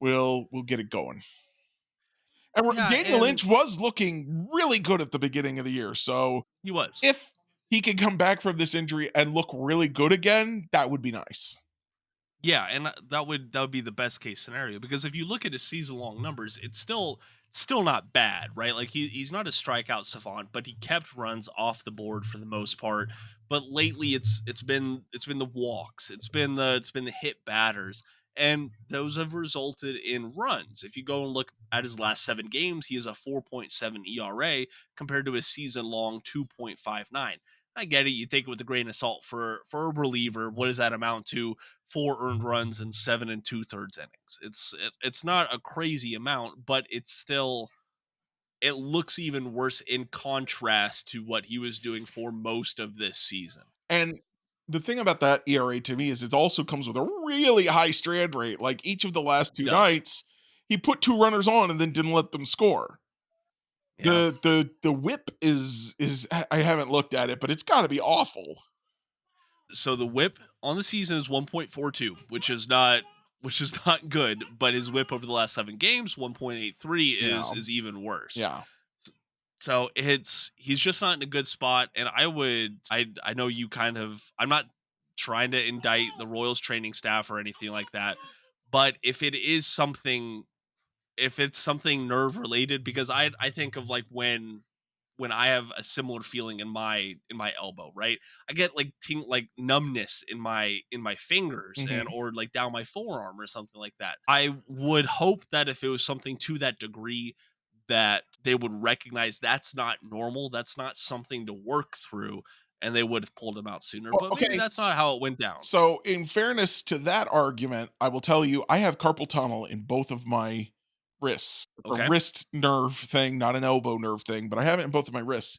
will get it going. And Yeah, Daniel and Lynch was looking really good at the beginning of the year. So he was. if he can come back from this injury and look really good again, that would be nice. Yeah, and that would be the best case scenario because if you look at his season long numbers, it's still not bad, right? Like he's not a strikeout savant, but he kept runs off the board for the most part. But lately it's been the walks, it's been the hit batters, and those have resulted in runs. If you go and look at his last 7 games, he has a 4.7 ERA compared to his season long 2.59. I get it. You take it with a grain of salt for a reliever. What does that amount to? 4 earned runs in 7 2/3 innings. It's not a crazy amount, but it's still it looks even worse in contrast to what he was doing for most of this season. And the thing about that ERA to me is it also comes with a really high strand rate. Like each of the last He two does. nights, he put 2 runners on and then didn't let them score. Yeah. The whip is I haven't looked at it, but it's got to be awful. So the whip on the season is 1.42, which is not good, but his whip over the last 7 games, 1.83 Yeah, is even worse. yeah. So he's just not in a good spot. And I know you kind of I'm not trying to indict the Royals training staff or anything like that, but if it's something nerve related, because I think of like when I have a similar feeling in my elbow, right? I get like numbness in my fingers and Mhm. or like down my forearm or something like that. I would hope that if it was something to that degree that they would recognize that's not normal, that's not something to work through, and they would have pulled him out sooner. Well, But maybe okay. that's not how it went down. So, in fairness to that argument, I will tell you I have carpal tunnel in both of my wrists. It's a Okay. wrist nerve thing, not an elbow nerve thing, but I have it in both of my wrists.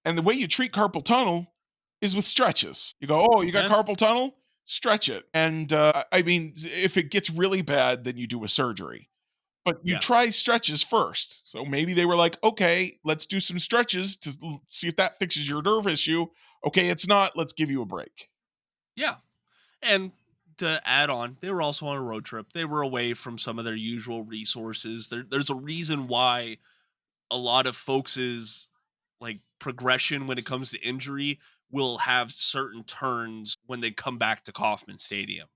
And the way you treat carpal tunnel is with stretches. You go, "Oh, you got Okay. carpal tunnel? Stretch it." And I mean, if it gets really bad, then you do a surgery. But you Yeah. try stretches first. So maybe they were like, "Okay, let's do some stretches to see if that fixes your nerve issue." Okay, it's not. Let's give you a break. Yeah. And to add on, they were also on a road trip. They were away from some of their usual resources. There's a reason why a lot of folks' like progression when it comes to injury will have certain turns when they come back to Kauffman Stadium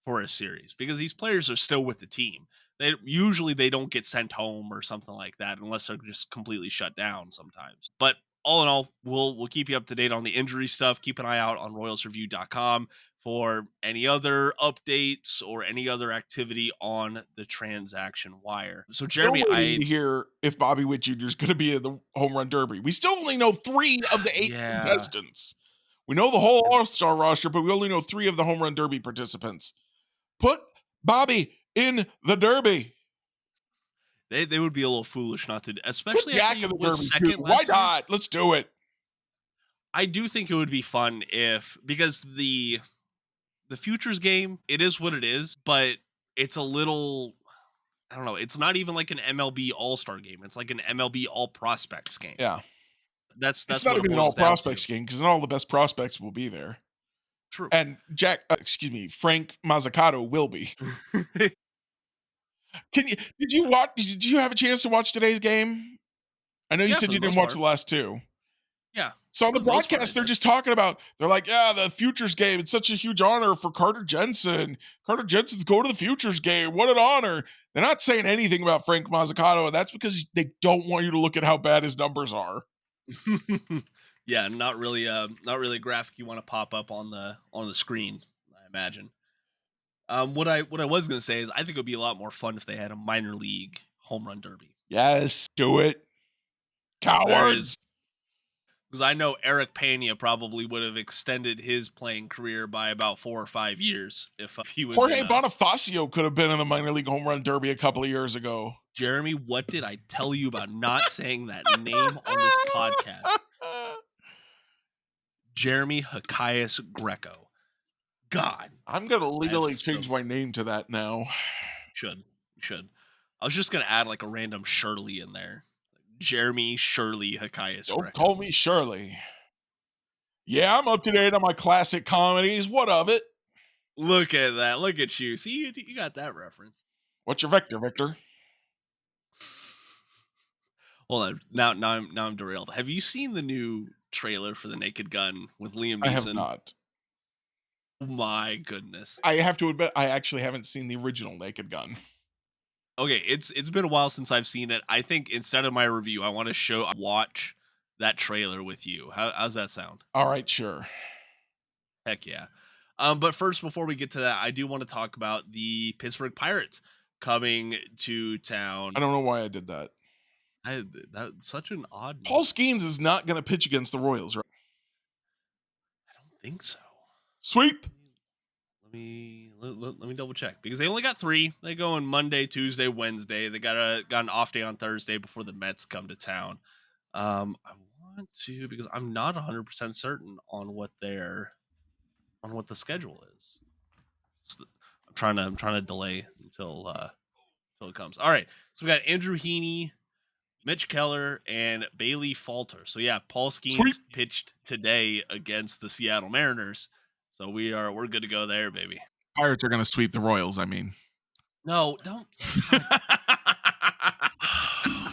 for a series because these players are still with the team. They don't get sent home or something like that unless they're just completely shut down sometimes. But all in all, we'll keep you up to date on the injury stuff. Keep an eye out on royalsreview.com for any other updates or any other activity on the transaction wire. So Still Jeremy, waiting I to hear if Bobby Witt Jr. is going to be in the home run derby. We still only know 3 of the 8 yeah, contestants. We know the whole and All-Star roster, but we only know 3 of the home run derby participants. Put Bobby in the derby. they would be a little foolish not to, Put especially after Jack he in the was derby too. second Why last year. not? Let's do it. I do think it would be fun if because the futures game, it is what it is, but it's a little I don't know, it's not even like an MLB All-Star game. It's like an MLB All Prospects game. Yeah. It's That's not what it even an all boils down to. prospects game because not all the best prospects will be there. True. And Frank Mazzucato will be. Did you watch? Did you have a chance to watch today's game? I know you Yeah, said for the you didn't most watch the part. last 2. Yeah. So on For the the most part I broadcast, they're did. just talking about, they're like, yeah, the Futures game. It's such a huge honor for Carter Jensen. Carter Jensen's going to the Futures game. What an honor. They're not saying anything about Frank Mazzucato, and that's because they don't want you to look at how bad his numbers are. Yeah, not really a graphic you want to pop up on the screen, I imagine. What I was gonna say is I think it would be a lot more fun if they had a minor league home run derby. Yes, do it. There is Cowards. because I know Eric Pena probably would have extended his playing career by about 4 or 5 years if he was in Jorge a Bonifacio could have been in the minor league home run derby a couple of years ago. Jeremy. What did I tell you about not saying that name on this podcast? Jeremy Hokius Greco. God, I'm going to I have legally change so my name to that now. should. I was just gonna add like a random Shirley in there. Jeremy Shirley Hokius Don't Greco. call me Shirley. Yeah, I'm up to date on my classic comedies. What of it? Look at that. Look at you. See, you got that reference. What's your vector, Victor? Hold on. Now I'm derailed. Have you seen the new trailer for The Naked Gun with Liam I have Neeson? not. Oh my goodness. I have to admit, I actually haven't seen the original Naked Gun. Okay, it's been a while since I've seen it. I think instead of my review, I want to watch that trailer with you. How's that sound? All right, sure. Heck yeah. But first, before we get to that, I do want to talk about the Pittsburgh Pirates coming to town. I don't know why I did that. That's such an odd. Paul Skeens is not going to pitch against the Royals, right? I don't think so. Sweep. Let me double check because they only got 3. They go on Monday, Tuesday, Wednesday. They got an off day on Thursday before the Mets come to town. I want to because I'm not 100% certain on what the schedule is. So I'm trying to delay until it comes. All right, so we got Andrew Heaney, Mitch Keller, and Bailey Falter. So yeah, Paul Skeens pitched today against the Seattle Mariners. So we're good to go there, baby. Pirates are going to sweep the Royals, I mean. No, don't. Oh,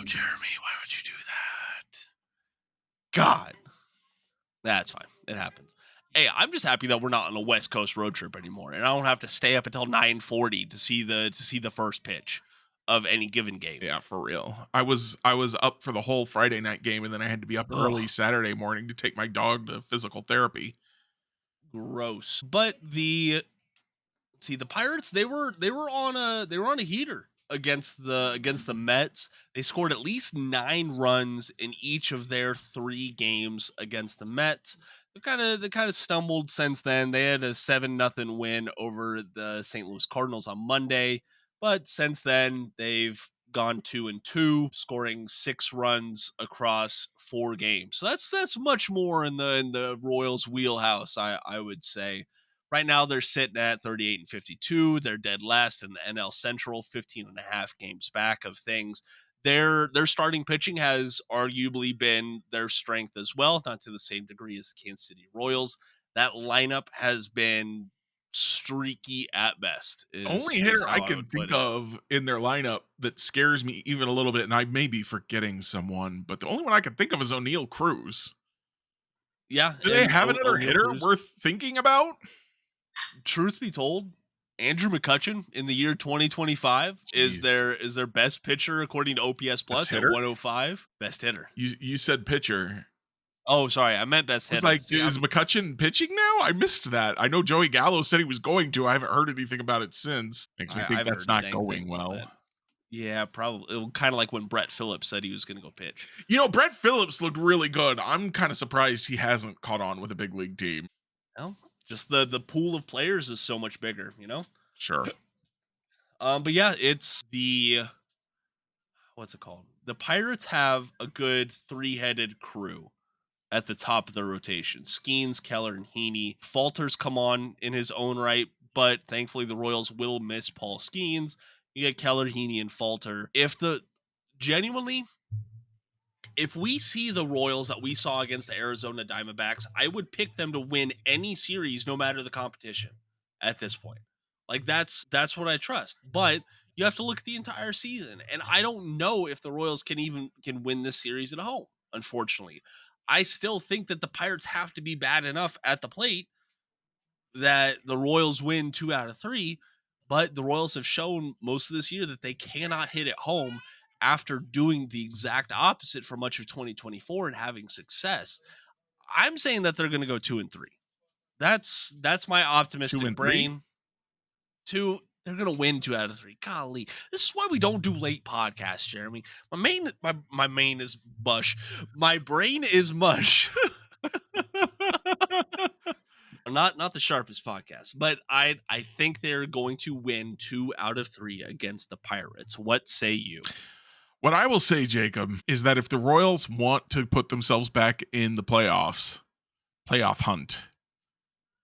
Jeremy, why would you do that? God. That's fine. It happens. Hey, I'm just happy that we're not on a West Coast road trip anymore, and I don't have to stay up until 9:40 to see the first pitch of any given game. Yeah, for real. I was up for the whole Friday night game, and then I had to be up early Saturday morning to take my dog to physical therapy. Gross. But the Pirates, they were on a heater against the Mets. They scored at least 9 runs in each of their 3 games against the Mets. They kind of stumbled since then. They had a 7-0 win over the St. Louis Cardinals on Monday, but since then they've gone 2-2, scoring 6 runs across 4 games. So that's much more in the Royals' wheelhouse, I would say. Right now they're sitting at 38-52. They're dead last in the NL Central, 15.5 games back of things. Their starting pitching has arguably been their strength as well, not to the same degree as the Kansas City Royals. That lineup has been streaky at best. Only hitter I can think of in their lineup that scares me even a little bit, and I may be forgetting someone, but the only one I can think of is O'Neal Cruz. Yeah. Do they have another hitter worth thinking about? Truth be told, Andrew McCutchen in the year 2025 is their best pitcher according to OPS Plus at 105. Best hitter. You said pitcher. Oh, sorry, I meant best hitter. Is McCutchen pitching now? I missed that. I know Joey Gallo said he was going to. I haven't heard anything about it since. Makes me think that's not going well. Yeah, probably. Kind of like when Brett Phillips said he was going to go pitch. Brett Phillips looked really good. I'm kind of surprised he hasn't caught on with a big league team. Well, just the pool of players is so much bigger, Sure. But yeah, it's what's it called? The Pirates have a good 3-headed crew at the top of the rotation. Skeens, Keller, and Heaney. Falter's come on in his own right, but thankfully the Royals will miss Paul Skeens. You get Keller, Heaney, and Falter. If we see the Royals that we saw against the Arizona Diamondbacks, I would pick them to win any series, no matter the competition at this point. Like that's what I trust. But you have to look at the entire season. And I don't know if the Royals can win this series at home, unfortunately. I still think that the Pirates have to be bad enough at the plate that the Royals win 2 out of 3. But the Royals have shown most of this year that they cannot hit at home after doing the exact opposite for much of 2024 and having success. I'm saying that they're going to go 2-3. That's my optimistic brain. 2, they're going to win 2 out of 3. Golly, this is why we don't do late podcasts, Jeremy. My main is mush. My brain is mush. Not the sharpest podcast, but I think they're going to win 2 out of 3 against the Pirates. What say you? What I will say, Jacob, is that if the Royals want to put themselves back in the playoff hunt,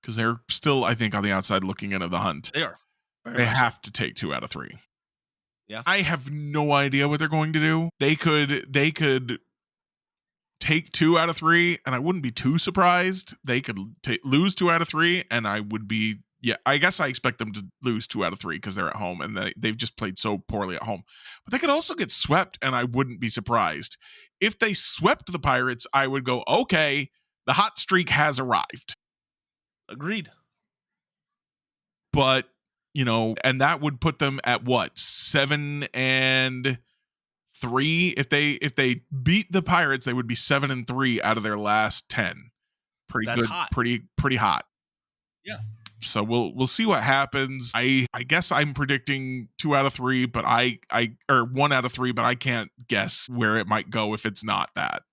because they're still, I think, on the outside looking into the hunt. They are. They have to take 2 out of 3. Yeah. I have no idea what they're going to do. They could take 2 out of 3, and I wouldn't be too surprised. They could lose 2 out of 3, and I would be, I guess I expect them to lose 2 out of 3 because they're at home, and they've just played so poorly at home. But they could also get swept, and I wouldn't be surprised. If they swept the Pirates, I would go, okay, the hot streak has arrived. Agreed. But, and that would put them at what, 7-3? If they beat the Pirates, they would be 7-3 out of their last 10. Pretty That's good. Hot. Pretty hot. Yeah. So we'll see what happens. I guess I'm predicting 2 out of 3, but or 1 out of 3, but I can't guess where it might go if it's not that.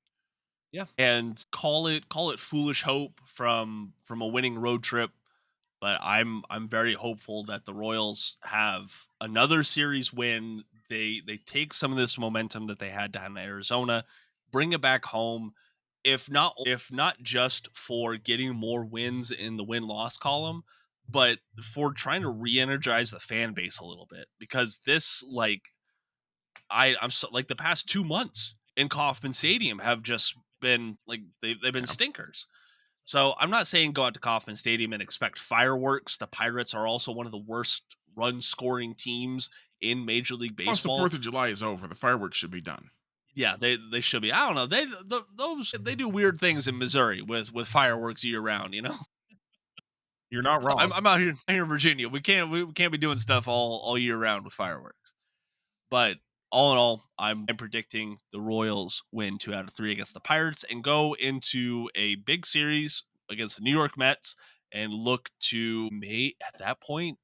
Yeah. And call it foolish hope from a winning road trip. But I'm very hopeful that the Royals have another series win. They take some of this momentum that they had down in Arizona, bring it back home. If not just for getting more wins in the win-loss column, but for trying to re-energize the fan base a little bit. Because this, I'm so, the past 2 months in Kauffman Stadium have just been they've been stinkers. So I'm not saying go out to Kauffman Stadium and expect fireworks. The Pirates are also one of the worst run-scoring teams in Major League Baseball. Plus, the 4th of July is over. The fireworks should be done. Yeah, they should be. I don't know. They do weird things in Missouri with fireworks year round. You're not wrong. I'm out here in Virginia. We can't be doing stuff all year round with fireworks. But all in all, I'm predicting the Royals win 2 out of 3 against the Pirates and go into a big series against the New York Mets and look to at that point,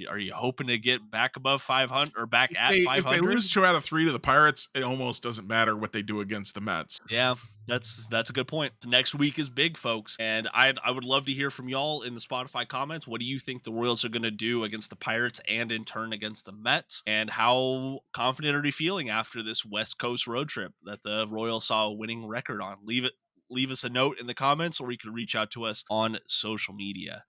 are you hoping to get back above 500 or back at 500? If they lose 2 out of 3 to the Pirates, it almost doesn't matter what they do against the Mets. Yeah, that's a good point. Next week is big, folks, and I would love to hear from y'all in the Spotify comments. What do you think the Royals are going to do against the Pirates and in turn against the Mets? And how confident are you feeling after this West Coast road trip that the Royals saw a winning record on? Leave us a note in the comments, or you can reach out to us on social media.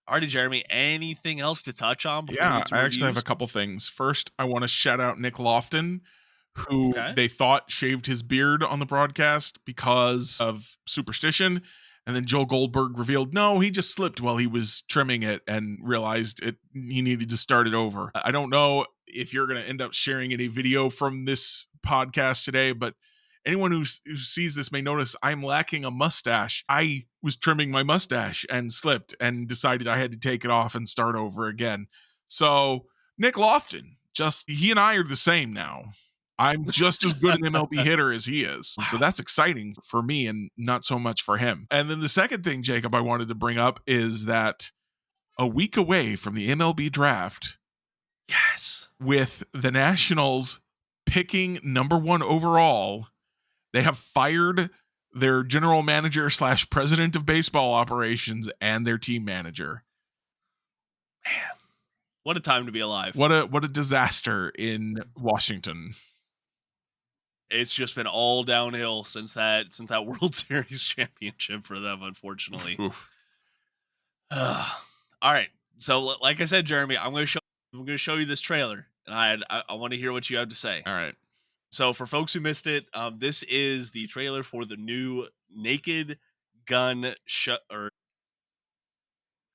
Alrighty, Jeremy, anything else to touch on? Yeah, I actually have a couple things. First, I want to shout out Nick Lofton, who they thought shaved his beard on the broadcast because of superstition. And then Joel Goldberg revealed, no, he just slipped while he was trimming it and realized he needed to start it over. I don't know if you're going to end up sharing any video from this podcast today, but anyone who sees this may notice I'm lacking a mustache. I was trimming my mustache and slipped and decided I had to take it off and start over again. So Nick Lofton, he and I are the same now. I'm just as good an MLB hitter as he is. So that's exciting for me and not so much for him. And then the second thing, Jacob, I wanted to bring up is that a week away from the MLB draft, yes, with the Nationals picking number 1 overall, they have fired their general manager / president of baseball operations and their team manager. Man, what a time to be alive. What a disaster in Washington. It's just been all downhill since that World Series championship for them, unfortunately. All right. So like I said, Jeremy, I'm going to show you this trailer, and I want to hear what you have to say. All right. So for folks who missed it, this is the trailer for the new Naked Gun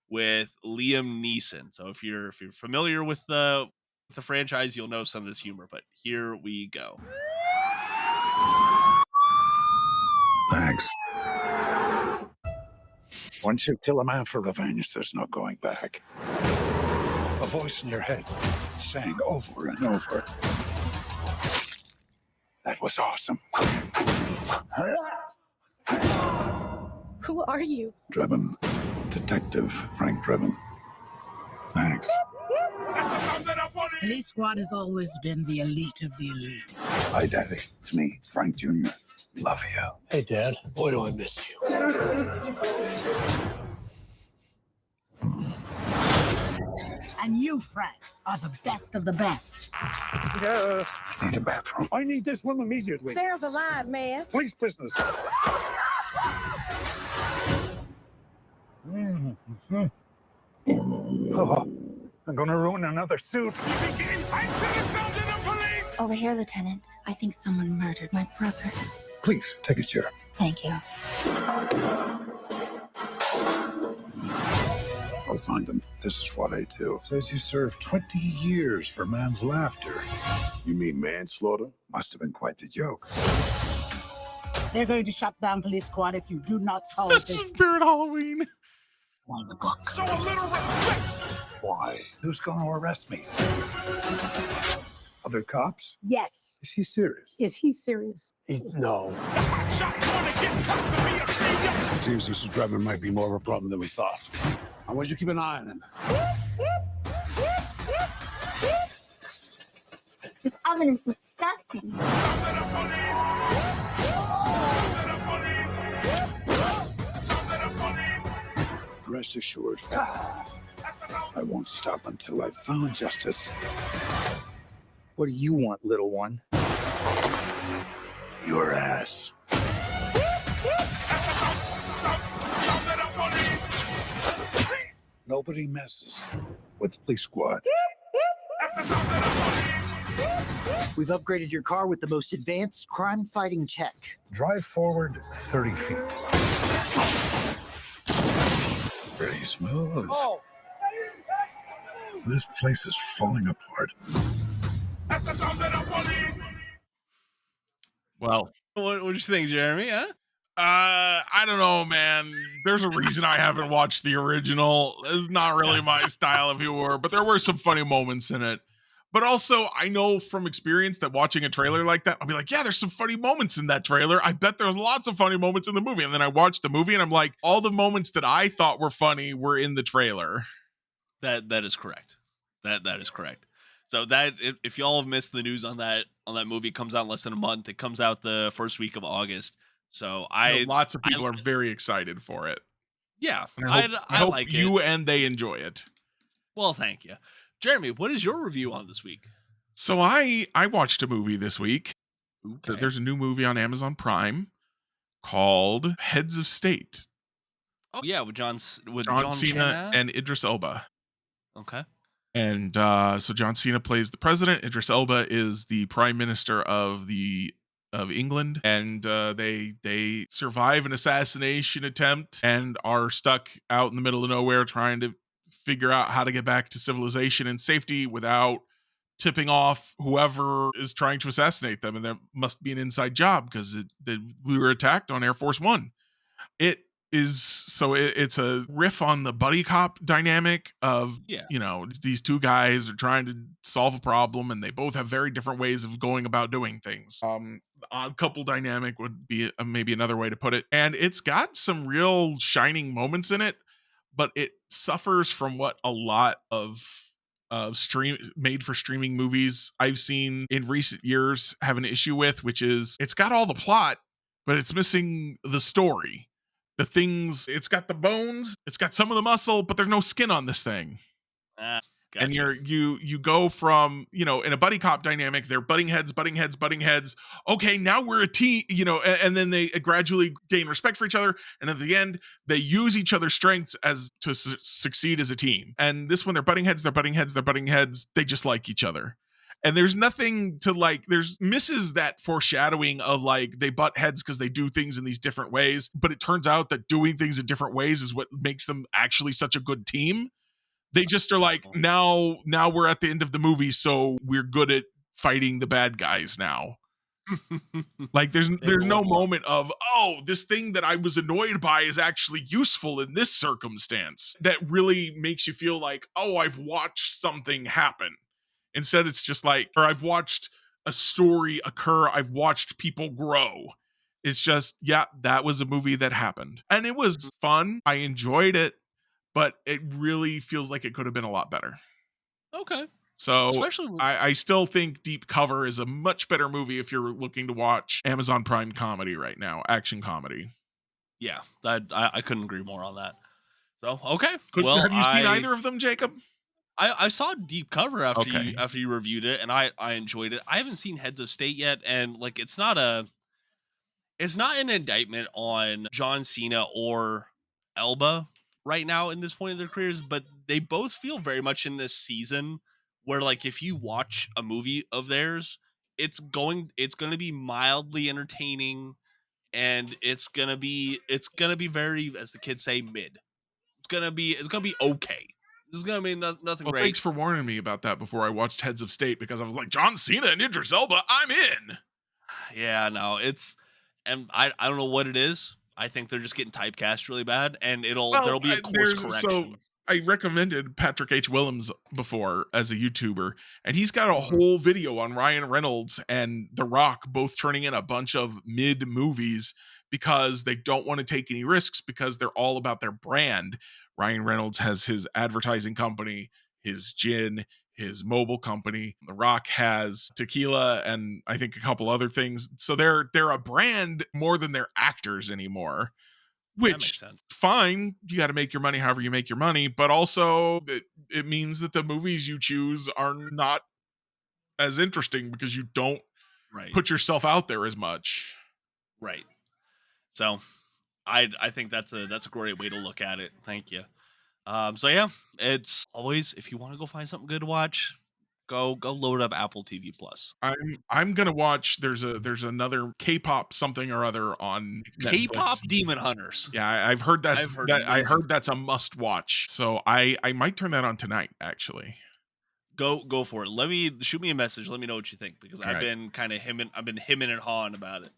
with Liam Neeson. So if you're familiar with the franchise, you'll know some of this humor, but here we go. Thanks. Once you kill a man for revenge, there's no going back. A voice in your head sang over and over, "That was awesome." Who are you? Drebin. Detective Frank Drebin. Thanks. Police Squad has always been the elite of the elite. Hi, Daddy. It's me, Frank Jr. Love you. Hey, Dad. Boy, do I miss you. And you, Frank, are the best of the best. I need a bathroom. I need this room immediately. There's a line, man. Police business. Oh, I'm gonna ruin another suit. Over here, Lieutenant. I think someone murdered my brother. Please, take a chair. Thank you. I'll find them. This is what I do. Says you served 20 years for man's laughter. You mean manslaughter? Must have been quite the joke. They're going to shut down police squad if you do not solve That's this. Spirit Halloween. By the book. Show a little respect. Why? Who's going to arrest me? Other cops? Yes. Is she serious? Is he serious? No. Seems Mr. Drebin might be more of a problem than we thought. I want you to keep an eye on him. This oven is disgusting. Rest assured, I won't stop until I've found justice. What do you want, little one? Your ass. Nobody messes with the police squad. We've upgraded your car with the most advanced crime-fighting tech. Drive forward 30 feet. Pretty smooth. Oh! This place is falling apart. Well, What do you think, Jeremy? Huh? I don't know, man. There's a reason I haven't watched the original. It's not really my style of humor, but there were some funny moments in it. But also, I know from experience that watching a trailer like that, I'll be like, yeah, there's some funny moments in that trailer. I bet there's lots of funny moments in the movie. And then I watch the movie and I'm like, all the moments that I thought were funny were in the trailer. That is correct. That is correct. So that if y'all have missed the news on that movie, it comes out in less than a month. It comes out the first week of August. So Lots of people are very excited for it. Yeah, And I I hope like you it. and they enjoy it. Well, thank you, Jeremy. What is your review on this week? So I watched a movie this week. Okay. There's a new movie on Amazon Prime called Heads of State. Oh yeah, with John Cena and Idris Elba. Okay. And so John Cena plays the president. Idris Elba is the prime minister of England, and they survive an assassination attempt and are stuck out in the middle of nowhere trying to figure out how to get back to civilization and safety without tipping off whoever is trying to assassinate them. And there must be an inside job because we were attacked on Air Force One. It's a riff on the buddy cop dynamic of, these two guys are trying to solve a problem and they both have very different ways of going about doing things. The odd couple dynamic would be maybe another way to put it. And it's got some real shining moments in it, but it suffers from what a lot of made for streaming movies I've seen in recent years have an issue with, which is it's got all the plot, but it's missing the story. The things, it's got the bones, it's got some of the muscle, but there's no skin on this thing. Gotcha. And you go from, in a buddy cop dynamic, they're butting heads. Okay, now we're a team, and then they gradually gain respect for each other. And at the end, they use each other's strengths to succeed as a team. And this one, they're butting heads. They just like each other. And there's nothing to there's misses that foreshadowing of they butt heads because they do things in these different ways. But it turns out that doing things in different ways is what makes them actually such a good team. They just are now we're at the end of the movie, so we're good at fighting the bad guys now. There's no moment of, this thing that I was annoyed by is actually useful in this circumstance. That really makes you feel I've watched something happen. Instead, it's just or I've watched a story occur. I've watched people grow. It's just, that was a movie that happened. And it was fun. I enjoyed it, but it really feels like it could have been a lot better. Okay. So Especially I still think Deep Cover is a much better movie if you're looking to watch Amazon Prime comedy right now, action comedy. Yeah, I couldn't agree more on that. So, okay. Have you seen either of them, Jacob? I saw Deep Cover Okay. after you reviewed it, and I enjoyed it. I haven't seen Heads of State yet, and it's not an indictment on John Cena or Elba right now in this point of their careers, but they both feel very much in this season where if you watch a movie of theirs, it's going to be mildly entertaining. and it's gonna be very, as the kids say, mid. It's gonna be okay. It's gonna be nothing Well, great. thanks for warning me about that before I watched Heads of State, because I was like, John Cena and Idris Elba, I'm in. Yeah, no, and I don't know what it is. I think they're just getting typecast really bad, and there'll be a course correction. I recommended Patrick H. Willems before as a YouTuber, and he's got a whole video on Ryan Reynolds and The Rock both turning in a bunch of mid movies because they don't want to take any risks because they're all about their brand. Ryan Reynolds has his advertising company, his gin, his mobile company. The Rock has tequila and I think a couple other things. So they're a brand more than they're actors anymore. That makes Which, sense. fine, you got to make your money however you make your money, but also it means that the movies you choose are not as interesting because you don't Right. put yourself out there as much. Right. So I think that's a great way to look at it. Thank you. So yeah, it's always, if you want to go find something good to watch, go load up Apple TV Plus. I'm gonna watch. There's another K-pop something or other on Netflix. K-pop Demon Hunters. Yeah, I've heard I heard that's a must watch. So I might turn that on tonight actually. Go for it. Shoot me a message. Let me know what you think, because I've Right. been kind of hemming and hawing about it.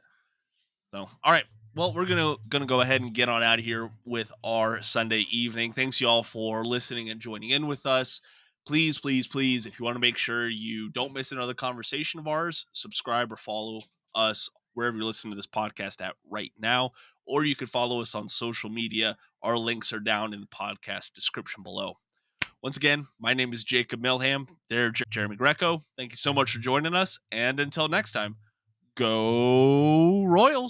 So, all right. Well, we're gonna go ahead and get on out of here with our Sunday evening. Thanks y'all for listening and joining in with us. Please, please, please, if you want to make sure you don't miss another conversation of ours, subscribe or follow us wherever you're listening to this podcast at right now, or you could follow us on social media. Our links are down in the podcast description below. Once again, my name is Jacob Milham. They're Jeremy Greco. Thank you so much for joining us, and until next time, go Royals.